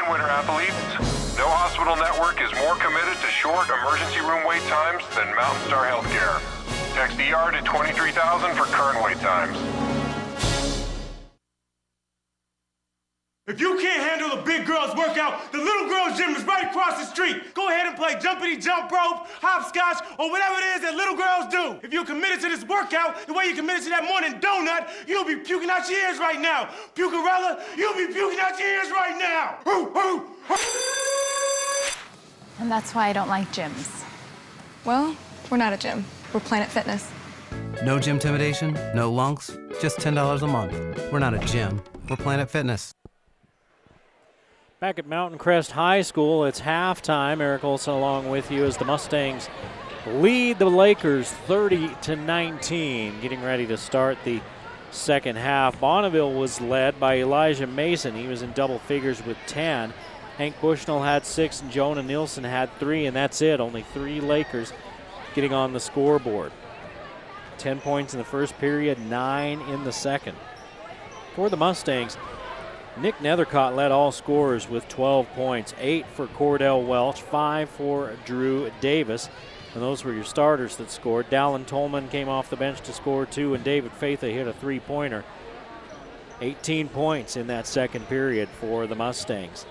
time, winter athletes. No hospital network is more committed to short emergency room wait times than Mountain Star Healthcare. Text ER to 23,000 for current wait times. If you can't handle the big girls' workout, the little girls' gym is right across the street. Go ahead and play jumpity jump rope, hopscotch, or whatever it is that little girls do. If you're committed to this workout the way you're committed to that morning donut, you'll be puking out your ears right now. Pukerella, you'll be puking out your ears right now. And that's why I don't like gyms. Well, we're not a gym. We're Planet Fitness. No gym intimidation, no lunks, just $10 a month. We're not a gym. We're Planet Fitness. Back at Mountain Crest High School, it's halftime. Eric Olson along with you as the Mustangs lead the Lakers 30-19, getting ready to start the second half. Bonneville was led by Elijah Mason. He was in double figures with 10. Hank Bushnell had 6 and Jonah Nielsen had 3, and that's it. Only 3 Lakers getting on the scoreboard. 10 points in the first period, 9 in the second. For the Mustangs, Nick Nethercott led all scorers with 12 points, 8 for Cordell Welch, 5 for Drew Davis. And those were your starters that scored. Dallin Tolman came off the bench to score 2, and David Fatha hit a 3-pointer. 18 points in that second period for the Mustangs.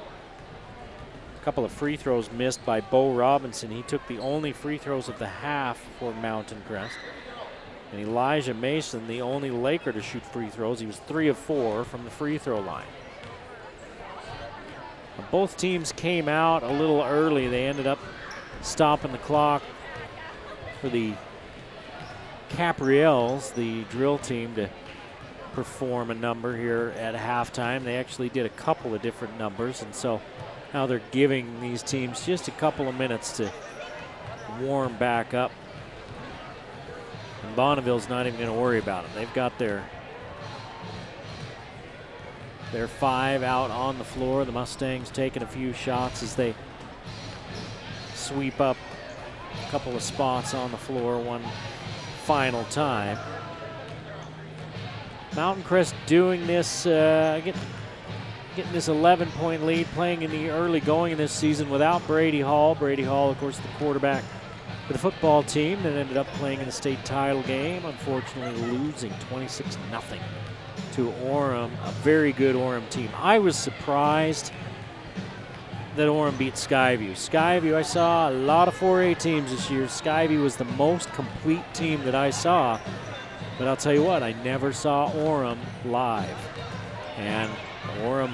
A couple of free throws missed by Bo Robinson. He took the only free throws of the half for Mountain Crest. And Elijah Mason, the only Laker to shoot free throws. He was 3 of 4 from the free throw line. Both teams came out a little early. They ended up stopping the clock for the Capriels, the drill team, to perform a number here at halftime. They actually did a couple of different numbers, and so now they're giving these teams just a couple of minutes to warm back up. And Bonneville's not even going to worry about it. They've got their 5 out on the floor. The Mustangs taking a few shots as they sweep up a couple of spots on the floor one final time. Mountain Crest doing this, getting this 11-point lead, playing in the early going in this season without Brady Hall. Brady Hall, of course, the quarterback for the football team that ended up playing in the state title game, unfortunately losing 26-0. To Orem, a very good Orem team. I was surprised that Orem beat Skyview. Skyview, I saw a lot of 4A teams this year. Skyview was the most complete team that I saw. But I'll tell you what, I never saw Orem live. And Orem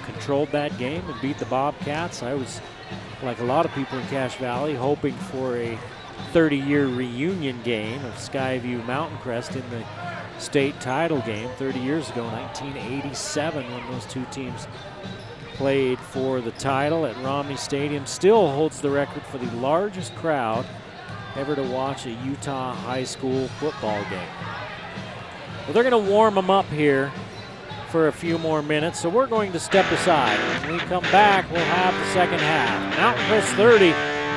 controlled that game and beat the Bobcats. I was, like a lot of people in Cache Valley, hoping for a 30-year reunion game of Skyview Mountain Crest in the state title game 30 years ago, 1987, when those two teams played for the title at Romney Stadium. Still holds the record for the largest crowd ever to watch a Utah high school football game. Well, they're going to warm them up here for a few more minutes, so we're going to step aside. When we come back, we'll have the second half. Mountain Crest 30,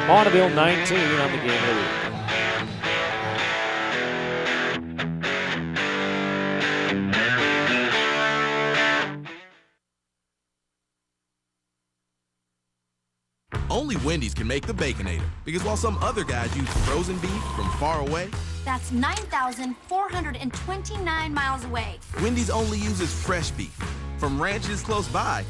Bonneville 19 on the game of the week. Only Wendy's can make the Baconator, because while some other guys use frozen beef from far away, That's 9,429 miles away. Wendy's only uses fresh beef from ranches close by.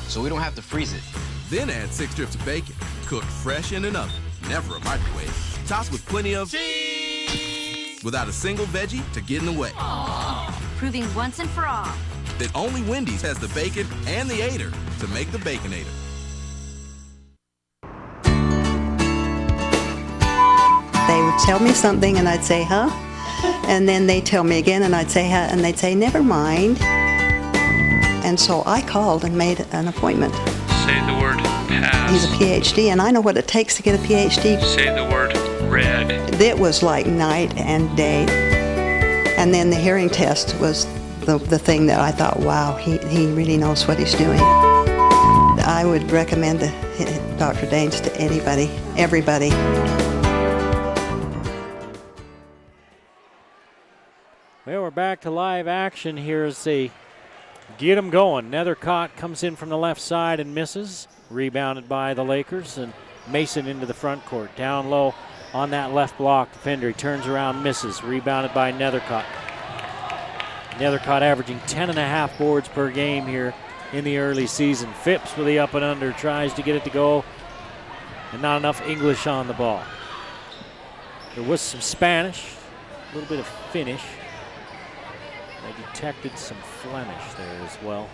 So we don't have to freeze it. Then add 6 strips of bacon, cooked fresh in an oven, never a microwave. Tossed with plenty of cheese, without a single veggie to get in the way. Aww. Proving once and for all that only Wendy's has the bacon and the Ater to make the Baconator. They would tell me something and I'd say, huh? And then they'd tell me again and I'd say, huh? And they'd say, never mind. And so I called and made an appointment. Say the word pass. He's a PhD and I know what it takes to get a PhD. Say the word red. It was like night and day. And then the hearing test was the thing that I thought, wow, he really knows what he's doing. I would recommend Dr. Daines to anybody, everybody. Well, we're back to live action here as they get them going. Nethercott comes in from the left side and misses. Rebounded by the Lakers, and Mason into the front court. Down low on that left block defender. He turns around, misses. Rebounded by Nethercott. Nethercott averaging 10.5 boards per game here in the early season. Phipps with the up and under, tries to get it to go, and not enough English on the ball. There was some Spanish, a little bit of Finnish. I detected some Flemish there as well.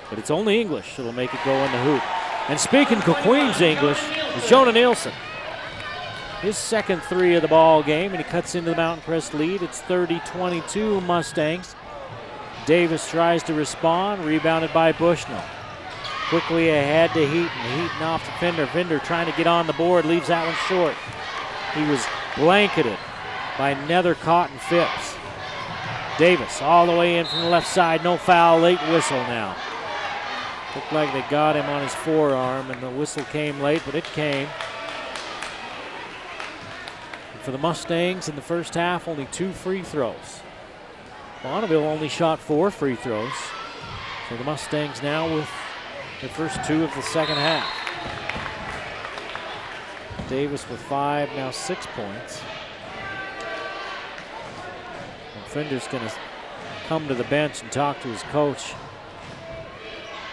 But it's only English that'll make it go in the hoop. And speaking of Queen's English, is Jonah Nielsen. His second three of the ball game, and he cuts into the Mountain Crest lead. It's 30-22 Mustangs. Davis tries to respond, rebounded by Bushnell. Quickly ahead to Heaton. Heaton off the Fender. Fender trying to get on the board, leaves that one short. He was blanketed by Nethercott and Phipps. Davis all the way in from the left side, no foul, late whistle now. Looked like they got him on his forearm, and the whistle came late, but it came. And for the Mustangs in the first half, only 2 free throws. Bonneville only shot 4 free throws. So the Mustangs now with their first 2 of the second half. Davis with 5, now 6 points. And Fender's going to come to the bench and talk to his coach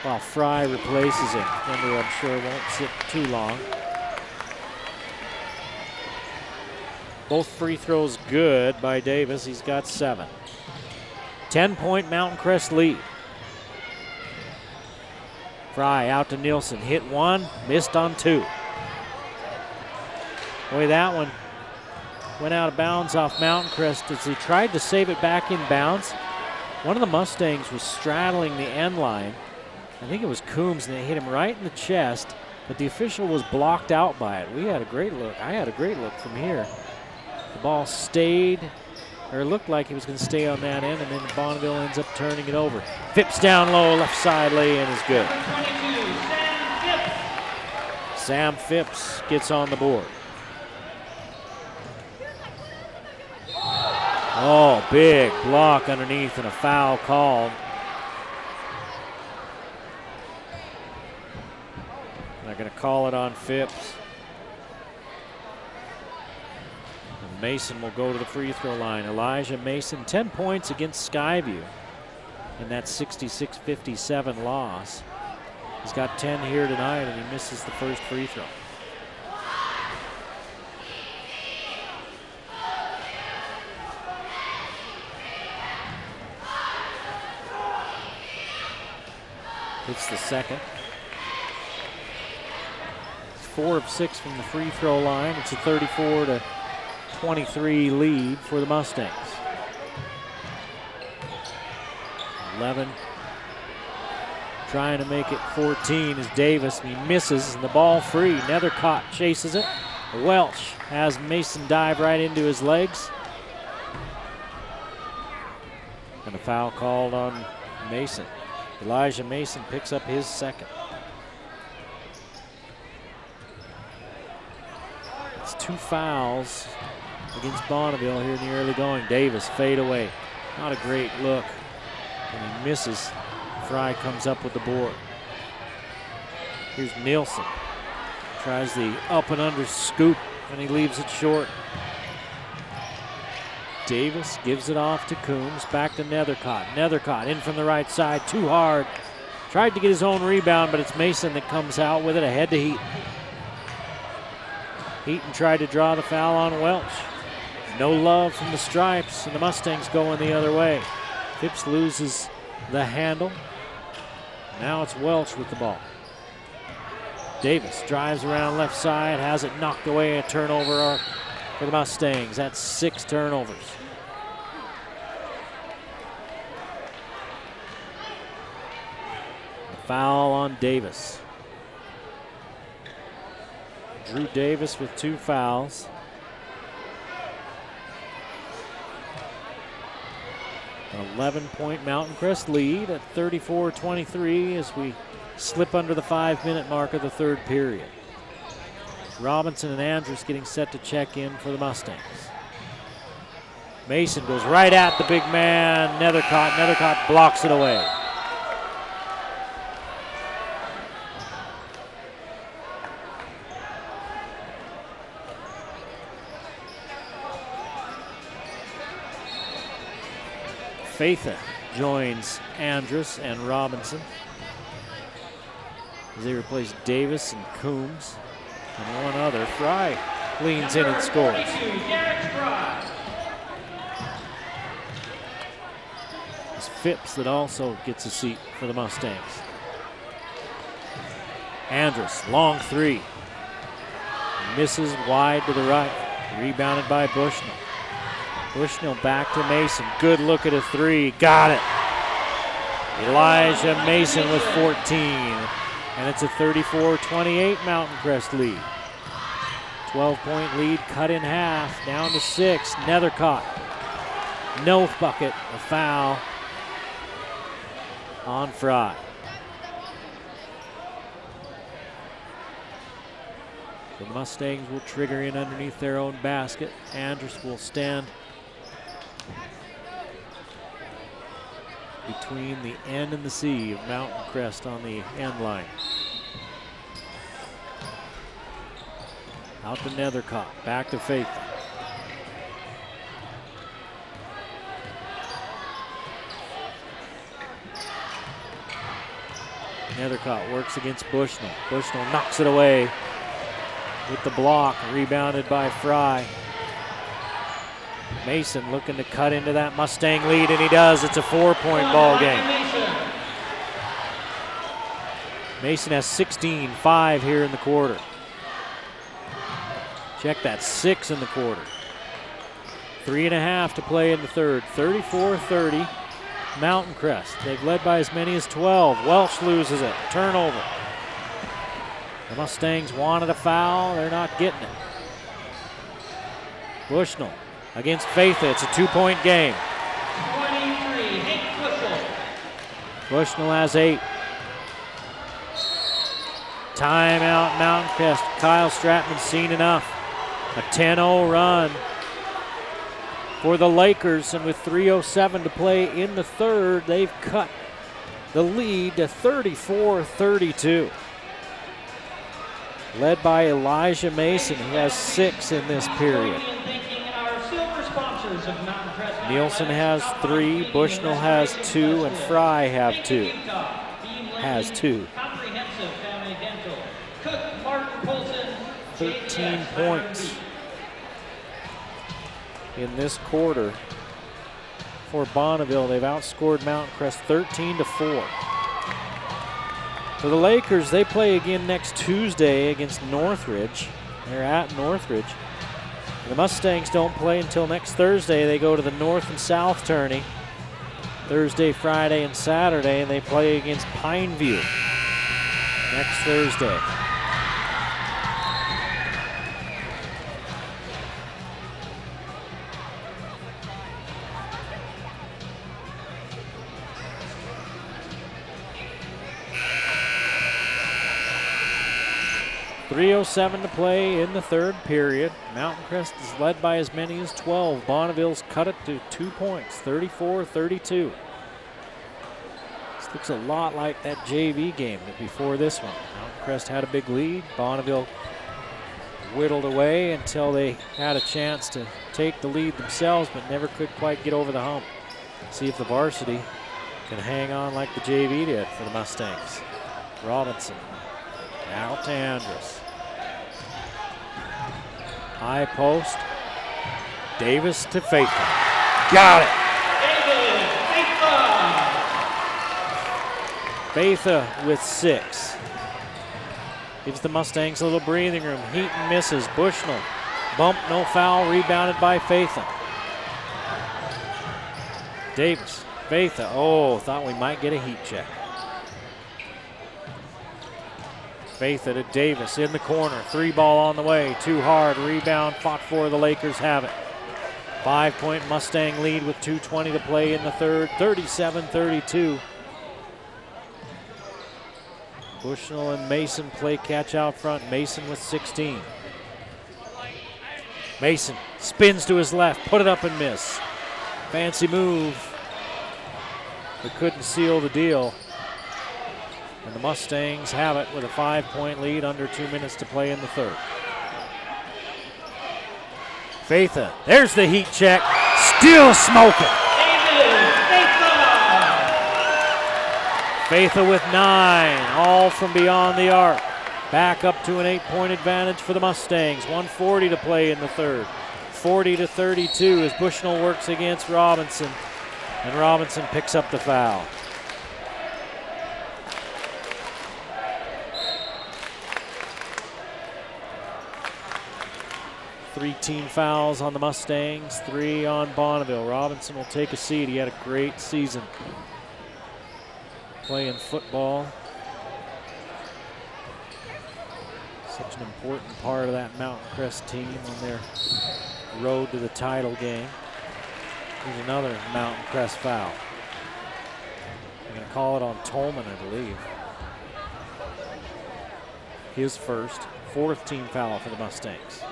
while Fry replaces him. Fender, I'm sure, won't sit too long. Both free throws good by Davis. He's got 7. 10-point Mountain Crest lead. Fry out to Nielsen. Hit 1, missed on 2. Boy, that one went out of bounds off Mountain Crest as he tried to save it back in bounds. One of the Mustangs was straddling the end line. I think it was Coombs, and it hit him right in the chest, but the official was blocked out by it. We had a great look. I had a great look from here. The ball stayed, or it looked like he was going to stay on that end, and then Bonneville ends up turning it over. Phipps down low, left side lay-in is good. Sam Phipps gets on the board. Oh, big block underneath and a foul called. They're going to call it on Phipps. And Mason will go to the free throw line. Elijah Mason, 10 points against Skyview in that 66-57 loss. He's got 10 here tonight, and he misses the first free throw. It's the second. 4 of 6 from the free throw line. It's a 34-23 lead for the Mustangs. 11 trying to make it 14 is Davis, and he misses, and the ball free. Nethercott chases it. Welch has Mason dive right into his legs. And a foul called on Mason. Elijah Mason picks up his second. It's 2 fouls against Bonneville here in the early going. Davis fade away. Not a great look. And he misses. Fry comes up with the board. Here's Nielsen. Tries the up and under scoop, and he leaves it short. Davis gives it off to Coombs, back to Nethercott. Nethercott in from the right side, too hard. Tried to get his own rebound, but it's Mason that comes out with it ahead to Heaton. Heaton tried to draw the foul on Welch. No love from the Stripes, and the Mustangs going the other way. Phipps loses the handle. Now it's Welch with the ball. Davis drives around left side, has it knocked away, a turnover for the Mustangs. That's 6 turnovers. A foul on Davis. Drew Davis with 2 fouls. An 11-point Mountain Crest lead at 34-23 as we slip under the 5-minute mark of the third period. Robinson and Andrews getting set to check in for the Mustangs. Mason goes right at the big man, Nethercott. Nethercott blocks it away. Faitha joins Andrus and Robinson as they replace Davis and Coombs and one other. Fry leans in and scores. It's Phipps that also gets a seat for the Mustangs. Andrus, long three. Misses wide to the right. Rebounded by Bushnell. Bushnell back to Mason. Good look at a three. Got it. Elijah Mason with 14. And it's a 34-28 Mountain Crest lead. 12-point lead cut in half. Down to 6. Nethercott. No bucket. A foul on Fry. The Mustangs will trigger in underneath their own basket. Andrus will stand between the N and the C of Mountain Crest on the end line. Out to Nethercott, back to Faith. Nethercott works against Bushnell. Bushnell knocks it away with the block, rebounded by Fry. Mason looking to cut into that Mustang lead, and he does. It's a 4-point ball game. Mason has 16, 5 here in the quarter. Check that, 6 in the quarter. 3.5 to play in the third. 34-30, Mountain Crest. They've led by as many as 12. Welch loses it, turnover. The Mustangs wanted a foul, they're not getting it. Bushnell against Faitha, it's a 2-point game. 23, Bushnell has 8. Timeout Mountain Crest. Kyle Stratman's seen enough. A 10-0 run for the Lakers, and with 3:07 to play in the third, they've cut the lead to 34-32. Led by Elijah Mason, who has 6 in this period. Nielsen has 3, Bushnell has 2, and Fry have 2. Has 2. 13 points in this quarter for Bonneville. They've outscored Mountain Crest 13-4. For the Lakers, they play again next Tuesday against Northridge. They're at Northridge. The Mustangs don't play until next Thursday. They go to the North and South tourney Thursday, Friday, and Saturday, and they play against Pineview next Thursday. .307 to play in the third period. Mountain Crest is led by as many as 12. Bonneville's cut it to 2 points, 34-32. This looks a lot like that JV game before this one. Mountain Crest had a big lead. Bonneville whittled away until they had a chance to take the lead themselves, but never could quite get over the hump. See if the varsity can hang on like the JV did for the Mustangs. Robinson out to Andrus. High post. Davis to Faitha. Got it. Faitha with 6. Gives the Mustangs a little breathing room. Heaton misses. Bushnell. Bump, no foul. Rebounded by Faitha. Davis. Faitha. Oh, thought we might get a heat check. Faitha to Davis in the corner. 3-ball on the way. Too hard. Rebound fought for. The Lakers have it. 5-point Mustang lead with 2:20 to play in the third. 37-32. Bushnell and Mason play catch out front. Mason with 16. Mason spins to his left. Put it up and miss. Fancy move. But couldn't seal the deal. And the Mustangs have it with a 5-point lead, under 2 minutes to play in the third. Faitha, there's the heat check, still smoking. Faitha with 9, all from beyond the arc. Back up to an 8-point advantage for the Mustangs. 1:40 to play in the third. 40-32 as Bushnell works against Robinson, and Robinson picks up the foul. Three team fouls on the Mustangs, 3 on Bonneville. Robinson will take a seat. He had a great season playing football. Such an important part of that Mountain Crest team on their road to the title game. Here's another Mountain Crest foul. They're going to call it on Tolman, I believe. His first, 4th team foul for the Mustangs.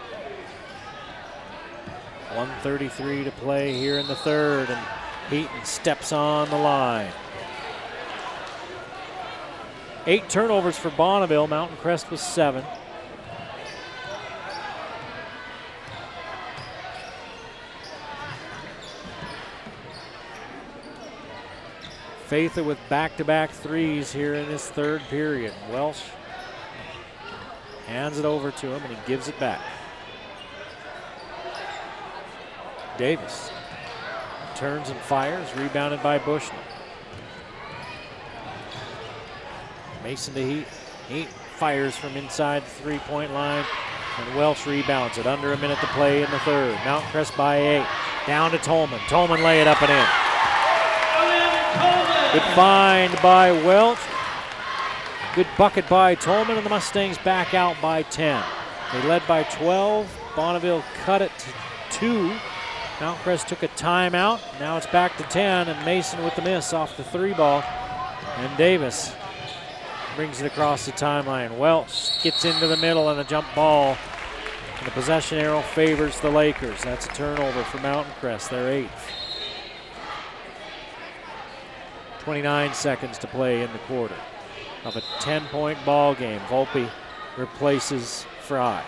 1:33 to play here in the third, and Heaton steps on the line. 8 turnovers for Bonneville. Mountain Crest was 7. Faitha with back-to-back threes here in this third period. Welsh hands it over to him, and he gives it back. Davis turns and fires, rebounded by Bushnell. Mason to Heaton. Heaton fires from inside the three-point line, and Welch rebounds it. Under a minute to play in the third. Mountain Crest by 8. Down to Tolman. Tolman lay it up and in. Good find by Welch. Good bucket by Tolman, and the Mustangs back out by 10. They led by 12. Bonneville cut it to 2. Mountain Crest took a timeout. Now it's back to 10, and Mason with the miss off the 3 ball. And Davis brings it across the timeline. Welch gets into the middle and a jump ball. And the possession arrow favors the Lakers. That's a turnover for Mountain Crest, their 8th. 29 seconds to play in the quarter of a 10-point ball game. Volpe replaces Fry.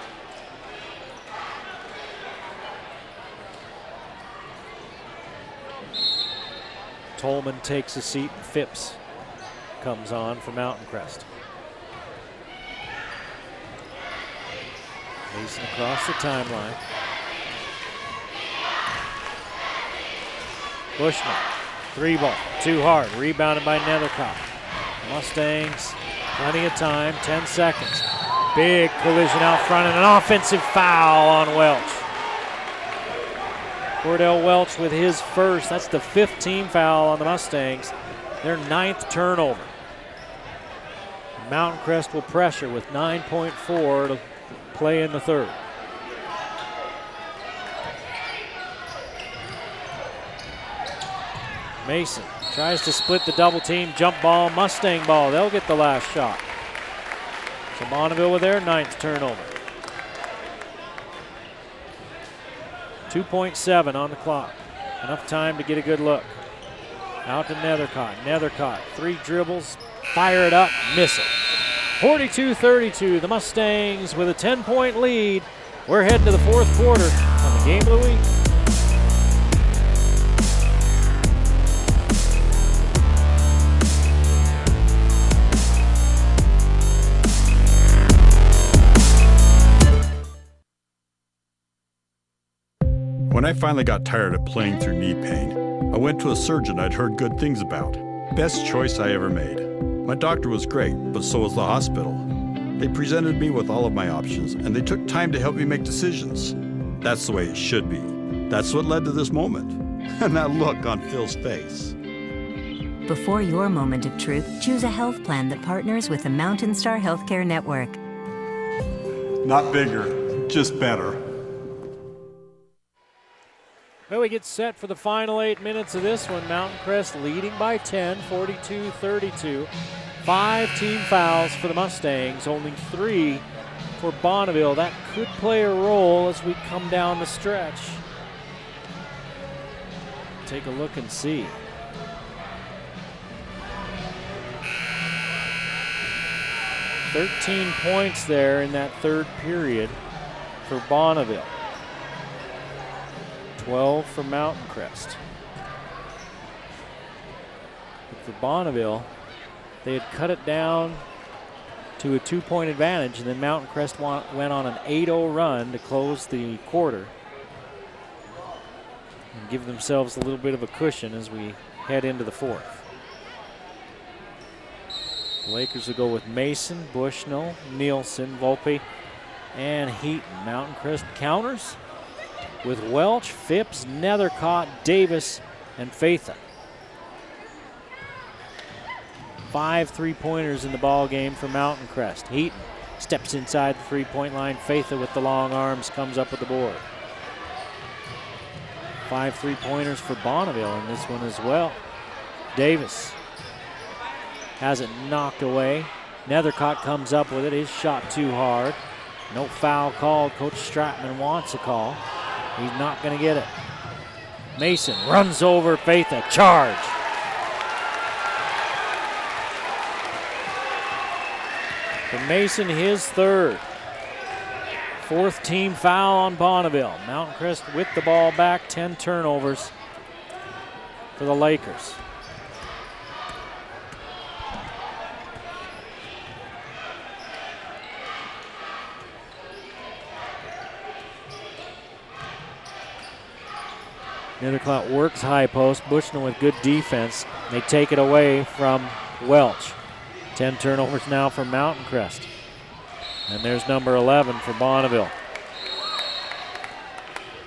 Tolman takes a seat, and Phipps comes on for Mountain Crest. Mason across the timeline. Bushnell, 3 ball, too hard, rebounded by Nethercott. Mustangs, plenty of time, 10 seconds. Big collision out front and an offensive foul on Welch. Cordell Welch with his first. That's the 5th team foul on the Mustangs. Their 9th turnover. Mountain Crest will pressure with 9.4 to play in the third. Mason tries to split the double team. Jump ball, Mustang ball. They'll get the last shot. So Bonneville with their 9th turnover. 2.7 on the clock. Enough time to get a good look. Out to Nethercott. Nethercott, 3 dribbles, fire it up, miss it. 42-32, the Mustangs with a 10-point lead. We're heading to the 4th quarter on the Game of the Week. When I finally got tired of playing through knee pain, I went to a surgeon I'd heard good things about. Best choice I ever made. My doctor was great, but so was the hospital. They presented me with all of my options, and they took time to help me make decisions. That's the way it should be. That's what led to this moment. And that look on Phil's face. Before your moment of truth, choose a health plan that partners with the Mountain Star Healthcare Network. Not bigger, just better. Well, we get set for the final 8 minutes of this one. Mountain Crest leading by 10, 42-32. 5 team fouls for the Mustangs, only 3 for Bonneville. That could play a role as we come down the stretch. Take a look and see. "13 points there in that third period for Bonneville. 12 for Mountain Crest. But for Bonneville, They had cut it down to a 2-point advantage, and then Mountain Crest went on an 8-0 run to close the quarter and give themselves a little bit of a cushion as we head into the fourth. The Lakers will go with Mason, Bushnell, Nielsen, Volpe, and Heaton. Mountain Crest counters with Welch, Phipps, Nethercott, Davis, and Faitha. 5 3-pointers in the ball game for Mountain Crest. Heaton steps inside the 3-point line. Faitha with the long arms comes up with the board. 5 3-pointers for Bonneville in this one as well. Davis has it knocked away. Nethercott comes up with it. His shot too hard. No foul called. Coach Stratman wants a call. He's not going to get it. Mason runs over Faitha. Charge. For Mason, his third. 4th team foul on Bonneville. Mountain Crest with the ball back. 10 turnovers for the Lakers. Nethercott works high post. Bushnell with good defense. They take it away from Welch. 10 turnovers now for Mountain Crest. And there's number 11 for Bonneville.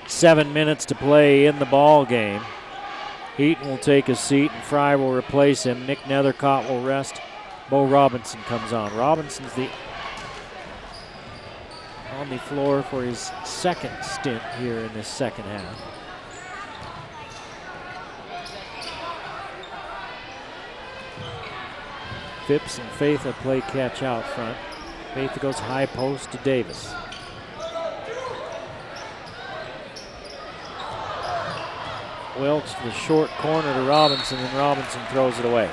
7 minutes to play in the ball game. Heaton will take a seat and Fry will replace him. Nick Nethercott will rest. Bo Robinson comes on. Robinson's on the floor for his second stint here in this second half. Phipps and Faitha play catch out front. Faitha goes high post to Davis. Welch to the short corner to Robinson, and Robinson throws it away.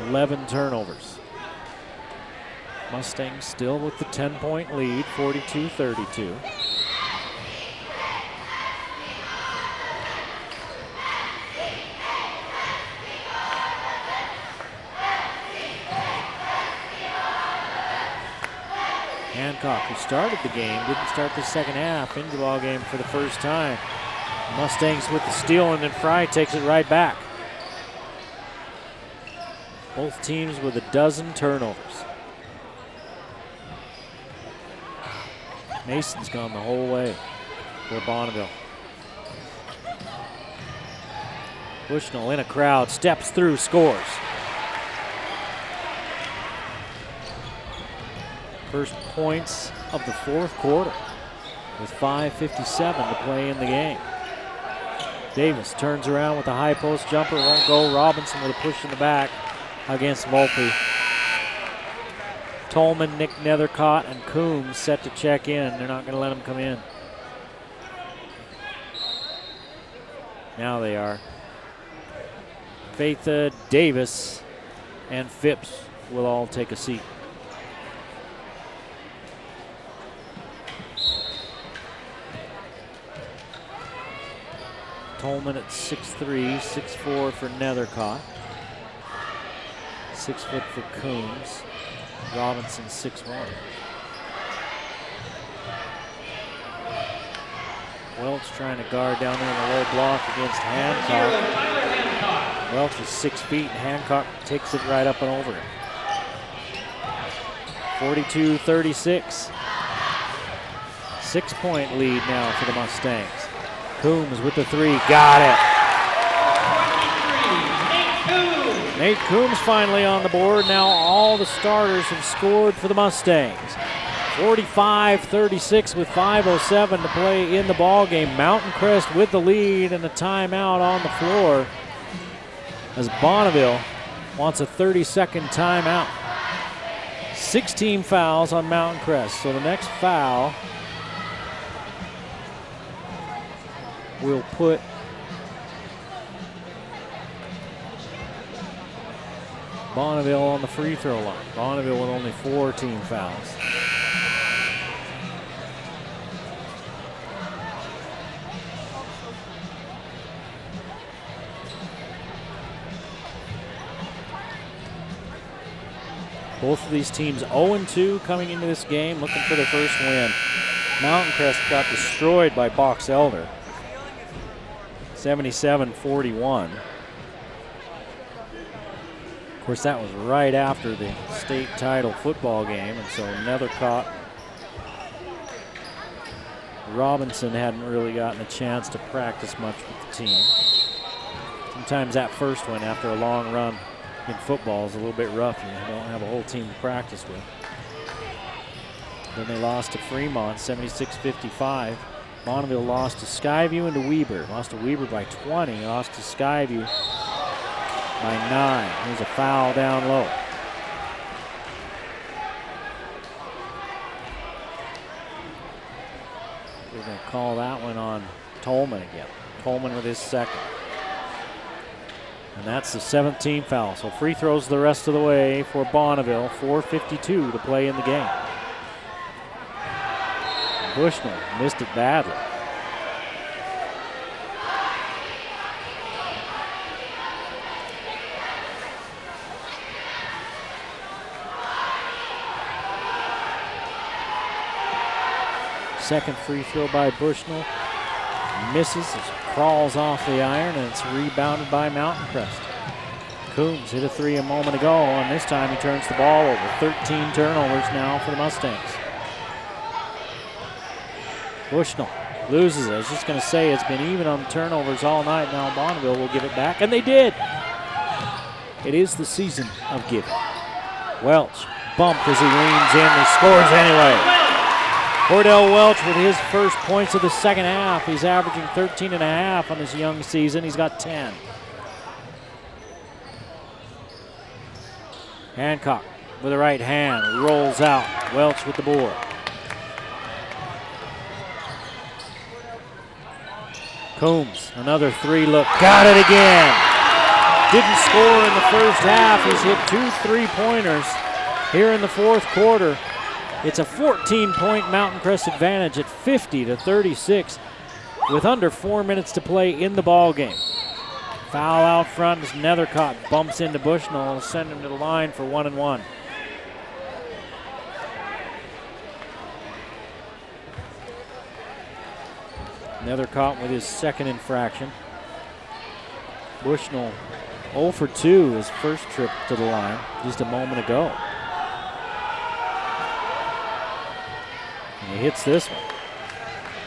11 turnovers. Mustangs still with the 10-point lead, 42-32. Hancock, who started the game, didn't start the second half into the ball game for the first time. Mustangs with the steal, and then Fry takes it right back. Both teams with 12 turnovers. Mason's gone the whole way for Bonneville. Bushnell in a crowd, steps through, scores. First points of the fourth quarter with 5:57 to play in the game. Davis turns around with a high post jumper, won't go. Robinson with a push in the back against Volpe. Tolman, Nick Nethercott, and Coombs set to check in. They're not going to let them come in. Now they are. Faitha, Davis, and Phipps will all take a seat. Tolman at 6'3", 6'4" for Nethercott. 6 foot for Coombs. Robinson 6'1". Welch trying to guard down there in the low block against Hancock. Welch is 6 feet, and Hancock takes it right up and over him. 42-36. 6-point lead now for the Mustangs. Coombs with the three, got it. Nate Coombs finally on the board. Now all the starters have scored for the Mustangs. 45-36 with 5:07 to play in the ball game. Mountain Crest with the lead and a timeout on the floor as Bonneville wants a 30-second timeout. 16 fouls on Mountain Crest. So the next foul will put Bonneville on the free throw line. Bonneville with only 4 team fouls. Both of these teams 0-2 coming into this game, looking for their first win. Mountain Crest got destroyed by Box Elder, 77-41. Of course, that was right after the state title football game, and so Nethercott Robinson hadn't really gotten a chance to practice much with the team. Sometimes that first one after a long run in football is a little bit rough. You don't have a whole team to practice with. Then they lost to Fremont, 76-55. Bonneville lost to Skyview and to Weber. Lost to Weber by 20, lost to Skyview by 9. There's a foul down low. We're going to call that one on Tolman again. Tolman with his second. And that's the 17th foul. So free throws the rest of the way for Bonneville. 4:52 to play in the game. Bushnell missed it badly. Second free throw by Bushnell. Misses, crawls off the iron, and it's rebounded by Mountain Crest. Coombs hit a three a moment ago, and this time he turns the ball over. 13 turnovers now for the Mustangs. Bushnell loses it. I was just going to say it's been even on turnovers all night. Now Bonneville will give it back, and they did. It is the season of giving. Welch bumped as he leans in. He scores anyway. Cordell Welch with his first points of the second half. He's averaging 13.5 on this young season. He's got 10. Hancock with the right hand, rolls out. Welch with the board. Coombs, another three look, got it again. Didn't score in the first half. He's hit 2 3-pointers here in the fourth quarter. It's a 14-point Mountain Crest advantage at 50-36 with under 4 minutes to play in the ball game. Foul out front as Nethercott bumps into Bushnell and send him to the line for 1-1. Nethercott with his second infraction. Bushnell 0 for 2 his first trip to the line just a moment ago. And he hits this one.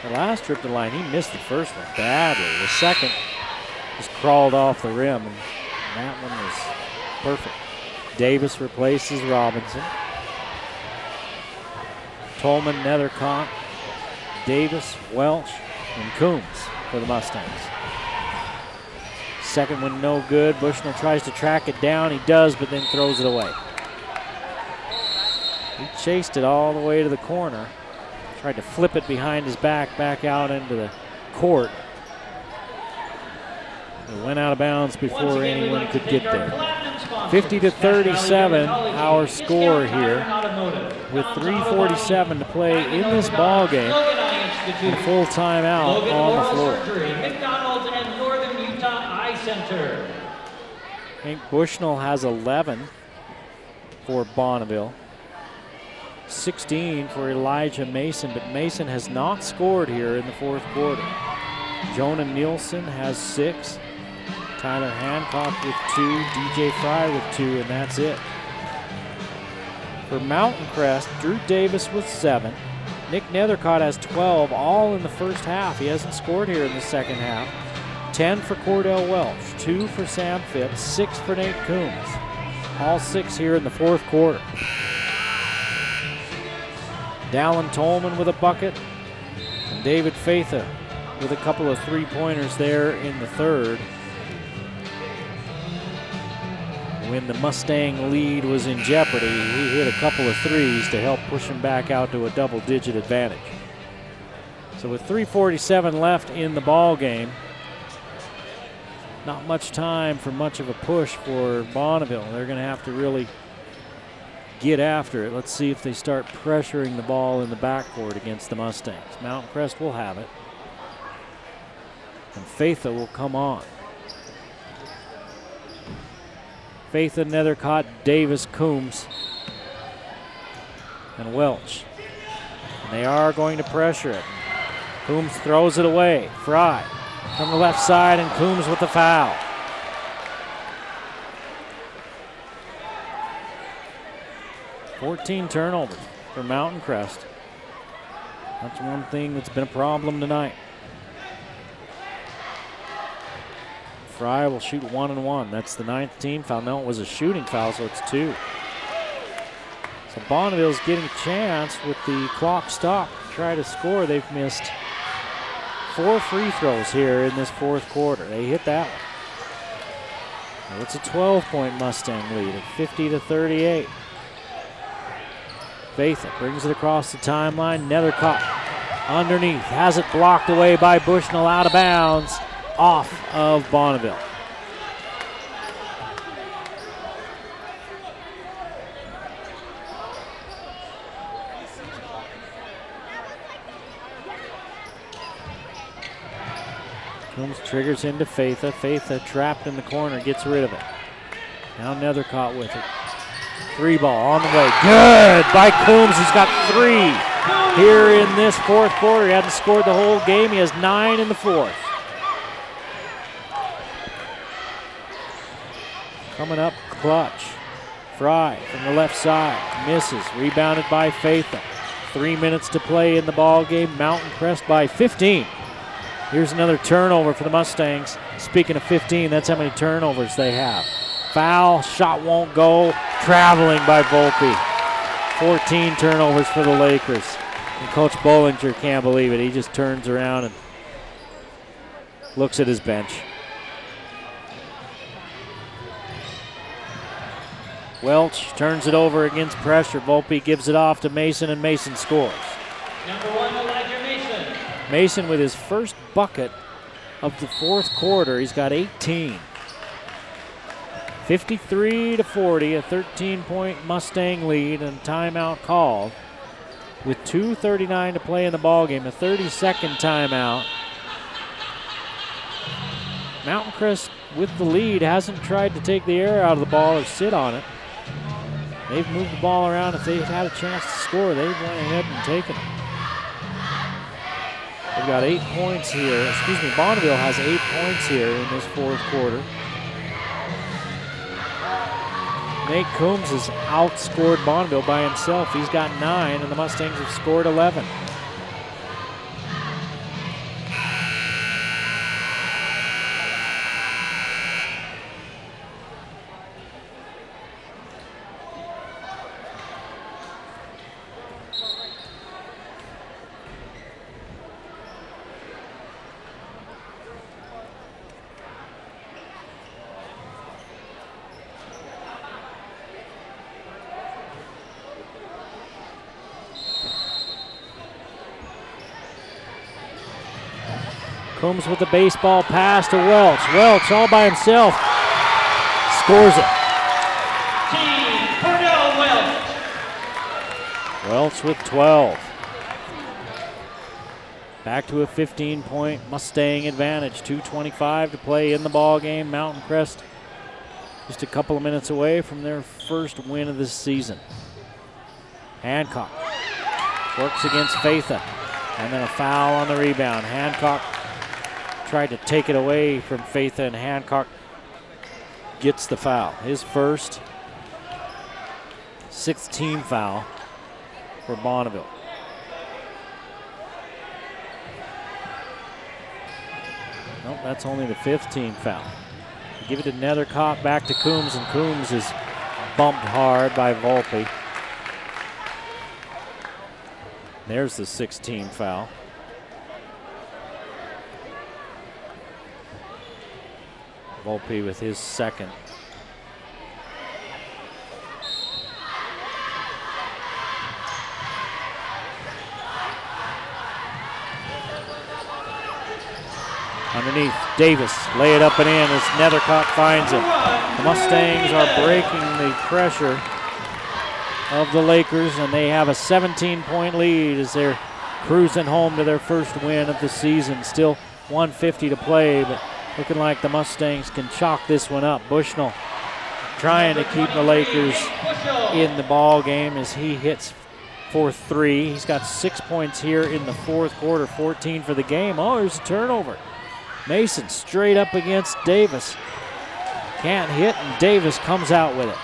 The last trip to the line, he missed the first one badly. The second just crawled off the rim, and that one was perfect. Davis replaces Robinson. Tolman, Nethercott, Davis, Welch, and Coombs for the Mustangs. Second one no good. Bushnell tries to track it down. He does, but then throws it away. He chased it all the way to the corner. Tried to flip it behind his back out into the court. It went out of bounds before anyone could get there. 50-37, our score here, with 3:47 to play in this ball game. And full timeout on the floor. McDonald's and Northern Utah Eye Center. Hank Bushnell has 11 for Bonneville. 16 for Elijah Mason, but Mason has not scored here in the fourth quarter. Jonah Nielsen has 6. Tyler Hancock with 2. DJ Fry with 2, and that's it. For Mountain Crest, Drew Davis with 7. Nick Nethercott has 12, all in the first half. He hasn't scored here in the second half. 10 for Cordell Welch, 2 for Sam Phipps, 6 for Nate Coombs. All 6 here in the fourth quarter. Dallin Tolman with a bucket, and David Faitha with a couple of 3-pointers there in the third. When the Mustang lead was in jeopardy, he hit a couple of threes to help push him back out to a double-digit advantage. So with 3:47 left in the ball game, not much time for much of a push for Bonneville. They're going to have to really get after it. Let's see if they start pressuring the ball in the backcourt against the Mustangs. Mountain Crest will have it. And Faitha will come on. Faitha, Nethercott, Davis, Coombs and Welch. And they are going to pressure it. Coombs throws it away. Fry from the left side, and Coombs with the foul. $14 turnovers for Mountain Crest. That's one thing that's been a problem tonight. Fry will shoot 1 and 1. That's the 9th team foul. No, it was a shooting foul, so it's 2. So Bonneville's getting a chance with the clock stopped to try to score. They've missed 4 free throws here in this fourth quarter. They hit that one. Now it's a 12-point Mustang lead at 50-38. Faitha brings it across the timeline. Nethercott underneath. Has it blocked away by Bushnell, out of bounds, off of Bonneville. Coombs triggers into Faitha. Faitha trapped in the corner, gets rid of it. Now Nethercott with it. 3 ball on the way. Good by Coombs. He's got 3 here in this fourth quarter. He hasn't scored the whole game. He has 9 in the fourth. Coming up clutch. Fry from the left side. Misses. Rebounded by Faitha. 3 minutes to play in the ball game. Mountain Crest by 15. Here's another turnover for the Mustangs. Speaking of 15, that's how many turnovers they have. Foul, shot won't go, traveling by Volpe. 14 turnovers for the Lakers. And Coach Bollinger can't believe it. He just turns around and looks at his bench. Welch turns it over against pressure. Volpe gives it off to Mason, and Mason scores. Number 1, Elijah Mason. Mason with his first bucket of the fourth quarter. He's got 18. 53-40, a 13-point Mustang lead, and timeout called with 2:39 to play in the ballgame. A 30-second timeout. Mountain Crest with the lead hasn't tried to take the air out of the ball or sit on it. They've moved the ball around. If they've had a chance to score, they've went ahead and taken it. They've got 8 points here. Excuse me, Bonneville has 8 points here in this fourth quarter. Nate Coombs has outscored Bonneville by himself. He's got 9, and the Mustangs have scored 11. Coombs with the baseball pass to Welch. Welch all by himself. Scores it. Team Cordell Welch. Welch with 12. Back to a 15-point Mustang advantage. 2:25 to play in the ball game. Mountain Crest just a couple of minutes away from their first win of this season. Hancock works against Faitha. And then a foul on the rebound. Hancock tried to take it away from Faitha, and Hancock gets the foul. His first, 6th team foul for Bonneville. Nope, that's only the 5th team foul. Give it to Nethercott, back to Coombs, and Coombs is bumped hard by Volpe. There's the 6th team foul. Volpe with his second. Underneath, Davis, lay it up and in as Nethercott finds him. The Mustangs are breaking the pressure of the Lakers, and they have a 17-point lead as they're cruising home to their first win of the season. Still 1:50 to play, but looking like the Mustangs can chalk this one up. Bushnell trying to keep the Lakers in the ball game as he hits for 3. He's got 6 points here in the fourth quarter, 14 for the game. Oh, here's a turnover. Mason straight up against Davis. Can't hit, and Davis comes out with it.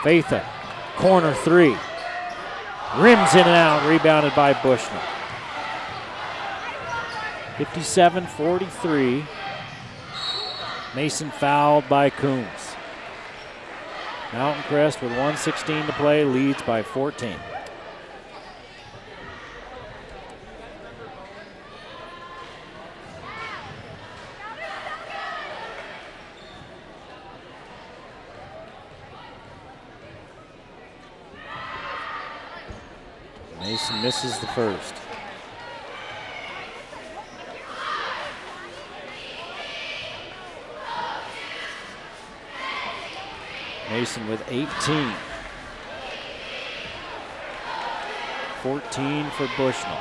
Fatha, corner 3. Rims in and out, rebounded by Bushnell. 57-43. Mason fouled by Coombs. Mountain Crest with 1:16 to play leads by 14. Mason misses the first. Mason with 18. 14 for Bushnell.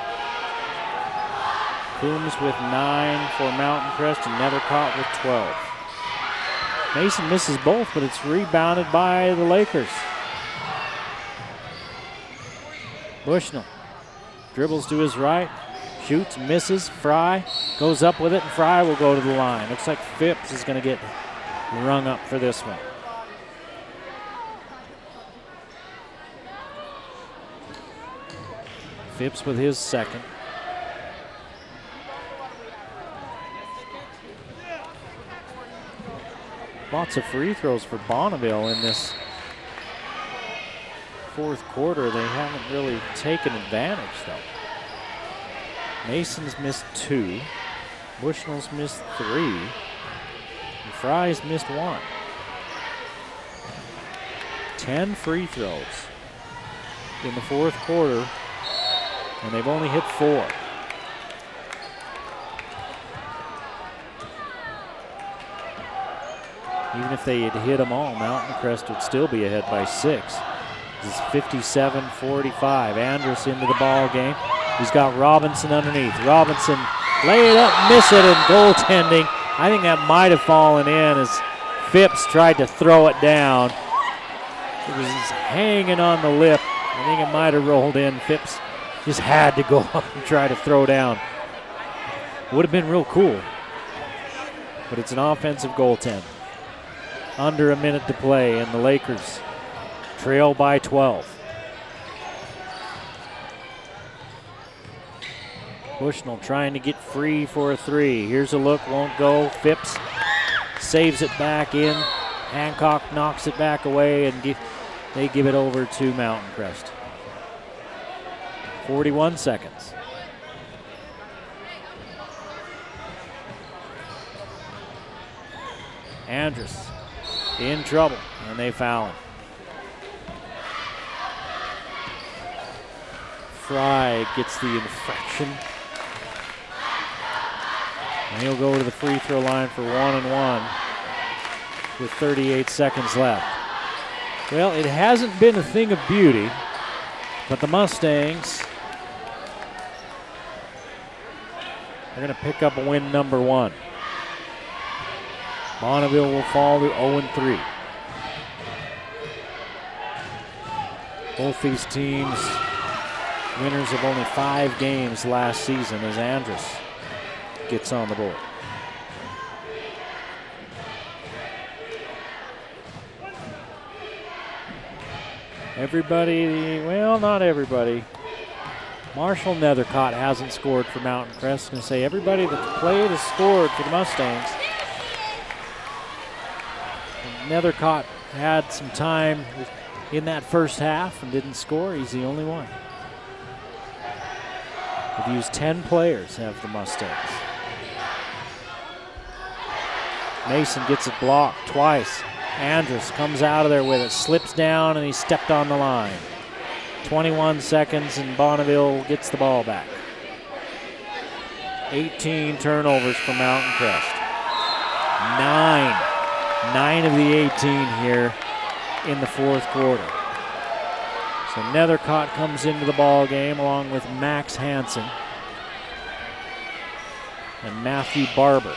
Coombs with 9 for Mountain Crest and Nethercott with 12. Mason misses both, but it's rebounded by the Lakers. Bushnell dribbles to his right, shoots, misses. Fry goes up with it, and Fry will go to the line. Looks like Phipps is going to get rung up for this one. Phipps with his second. Lots of free throws for Bonneville in this fourth quarter. They haven't really taken advantage, though. Mason's missed 2. Bushnell's missed 3. And Fry's missed 1. 10 free throws in the fourth quarter, and they've only hit 4. Even if they had hit them all, Mountain Crest would still be ahead by 6. This is 57-45. Andrus into the ball game. He's got Robinson underneath. Robinson lay it up, miss it, and goaltending. I think that might have fallen in as Phipps tried to throw it down. It was hanging on the lip. I think it might have rolled in. Phipps just had to go up and try to throw down. Would have been real cool, but it's an offensive goaltend. Under a minute to play, and the Lakers trail by 12. Bushnell trying to get free for a 3. Here's a look, won't go. Phipps saves it back in. Hancock knocks it back away, and they give it over to Mountain Crest. 41 seconds. Andrus in trouble, and they foul him. Fry gets the infraction. And he'll go to the free throw line for 1-and-1 with 38 seconds left. Well, it hasn't been a thing of beauty, but the Mustangs are going to pick up a win number 1. Bonneville will fall to 0-3. Both these teams winners of only 5 games last season as Andrus gets on the board. Everybody, well, not everybody. Marshall Nethercott hasn't scored for Mountain Crest. And say everybody that's played has scored for the Mustangs. And Nethercott had some time in that first half and didn't score. He's the only one. They've used 10 players, have the Mustangs. Mason gets it blocked twice. Andrus comes out of there with it, slips down, and he stepped on the line. 21 seconds, and Bonneville gets the ball back. 18 turnovers for Mountain Crest. 9 of the 18 here in the fourth quarter. So Nethercott comes into the ball game along with Max Hansen and Matthew Barber.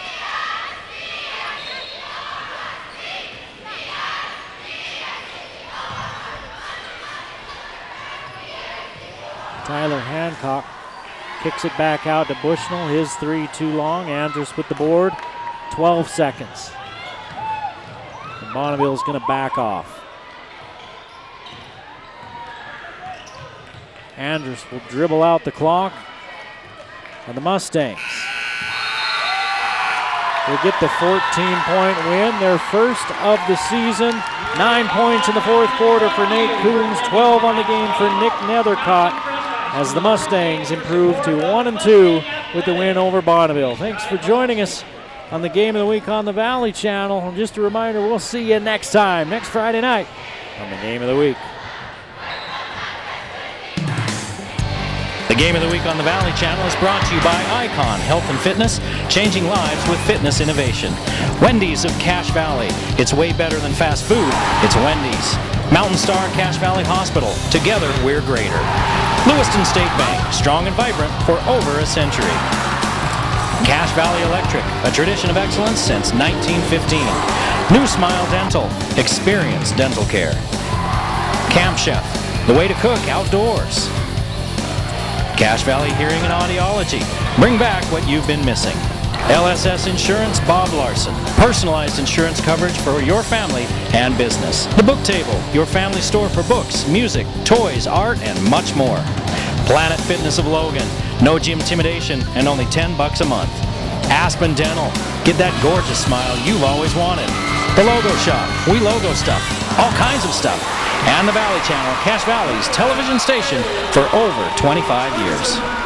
Tyler Hancock kicks it back out to Bushnell. His three too long. Andrus with the board. 12 seconds. And Bonneville's going to back off. Andrus will dribble out the clock. And the Mustangs will get the 14-point win, their first of the season. 9 points in the fourth quarter for Nate Coombs, 12 on the game for Nick Nethercott, as the Mustangs improve to 1-2 with the win over Bonneville. Thanks for joining us on the Game of the Week on the Valley Channel. And just a reminder, we'll see you next time, next Friday night on the Game of the Week. The Game of the Week on the Valley Channel is brought to you by Icon Health and Fitness, changing lives with fitness innovation. Wendy's of Cache Valley. It's way better than fast food. It's Wendy's. Mountain Star Cache Valley Hospital. Together, we're greater. Lewiston State Bank, strong and vibrant for over a century. Cache Valley Electric, a tradition of excellence since 1915. New Smile Dental, experience dental care. Camp Chef, the way to cook outdoors. Cache Valley Hearing and Audiology, bring back what you've been missing. LSS Insurance, Bob Larson, personalized insurance coverage for your family and business. The Book Table, your family store for books, music, toys, art, and much more. Planet Fitness of Logan, no gym intimidation and only $10 a month. Aspen Dental, get that gorgeous smile you've always wanted. The Logo Shop, we logo stuff, all kinds of stuff. And the Valley Channel, Cache Valley's television station for over 25 years.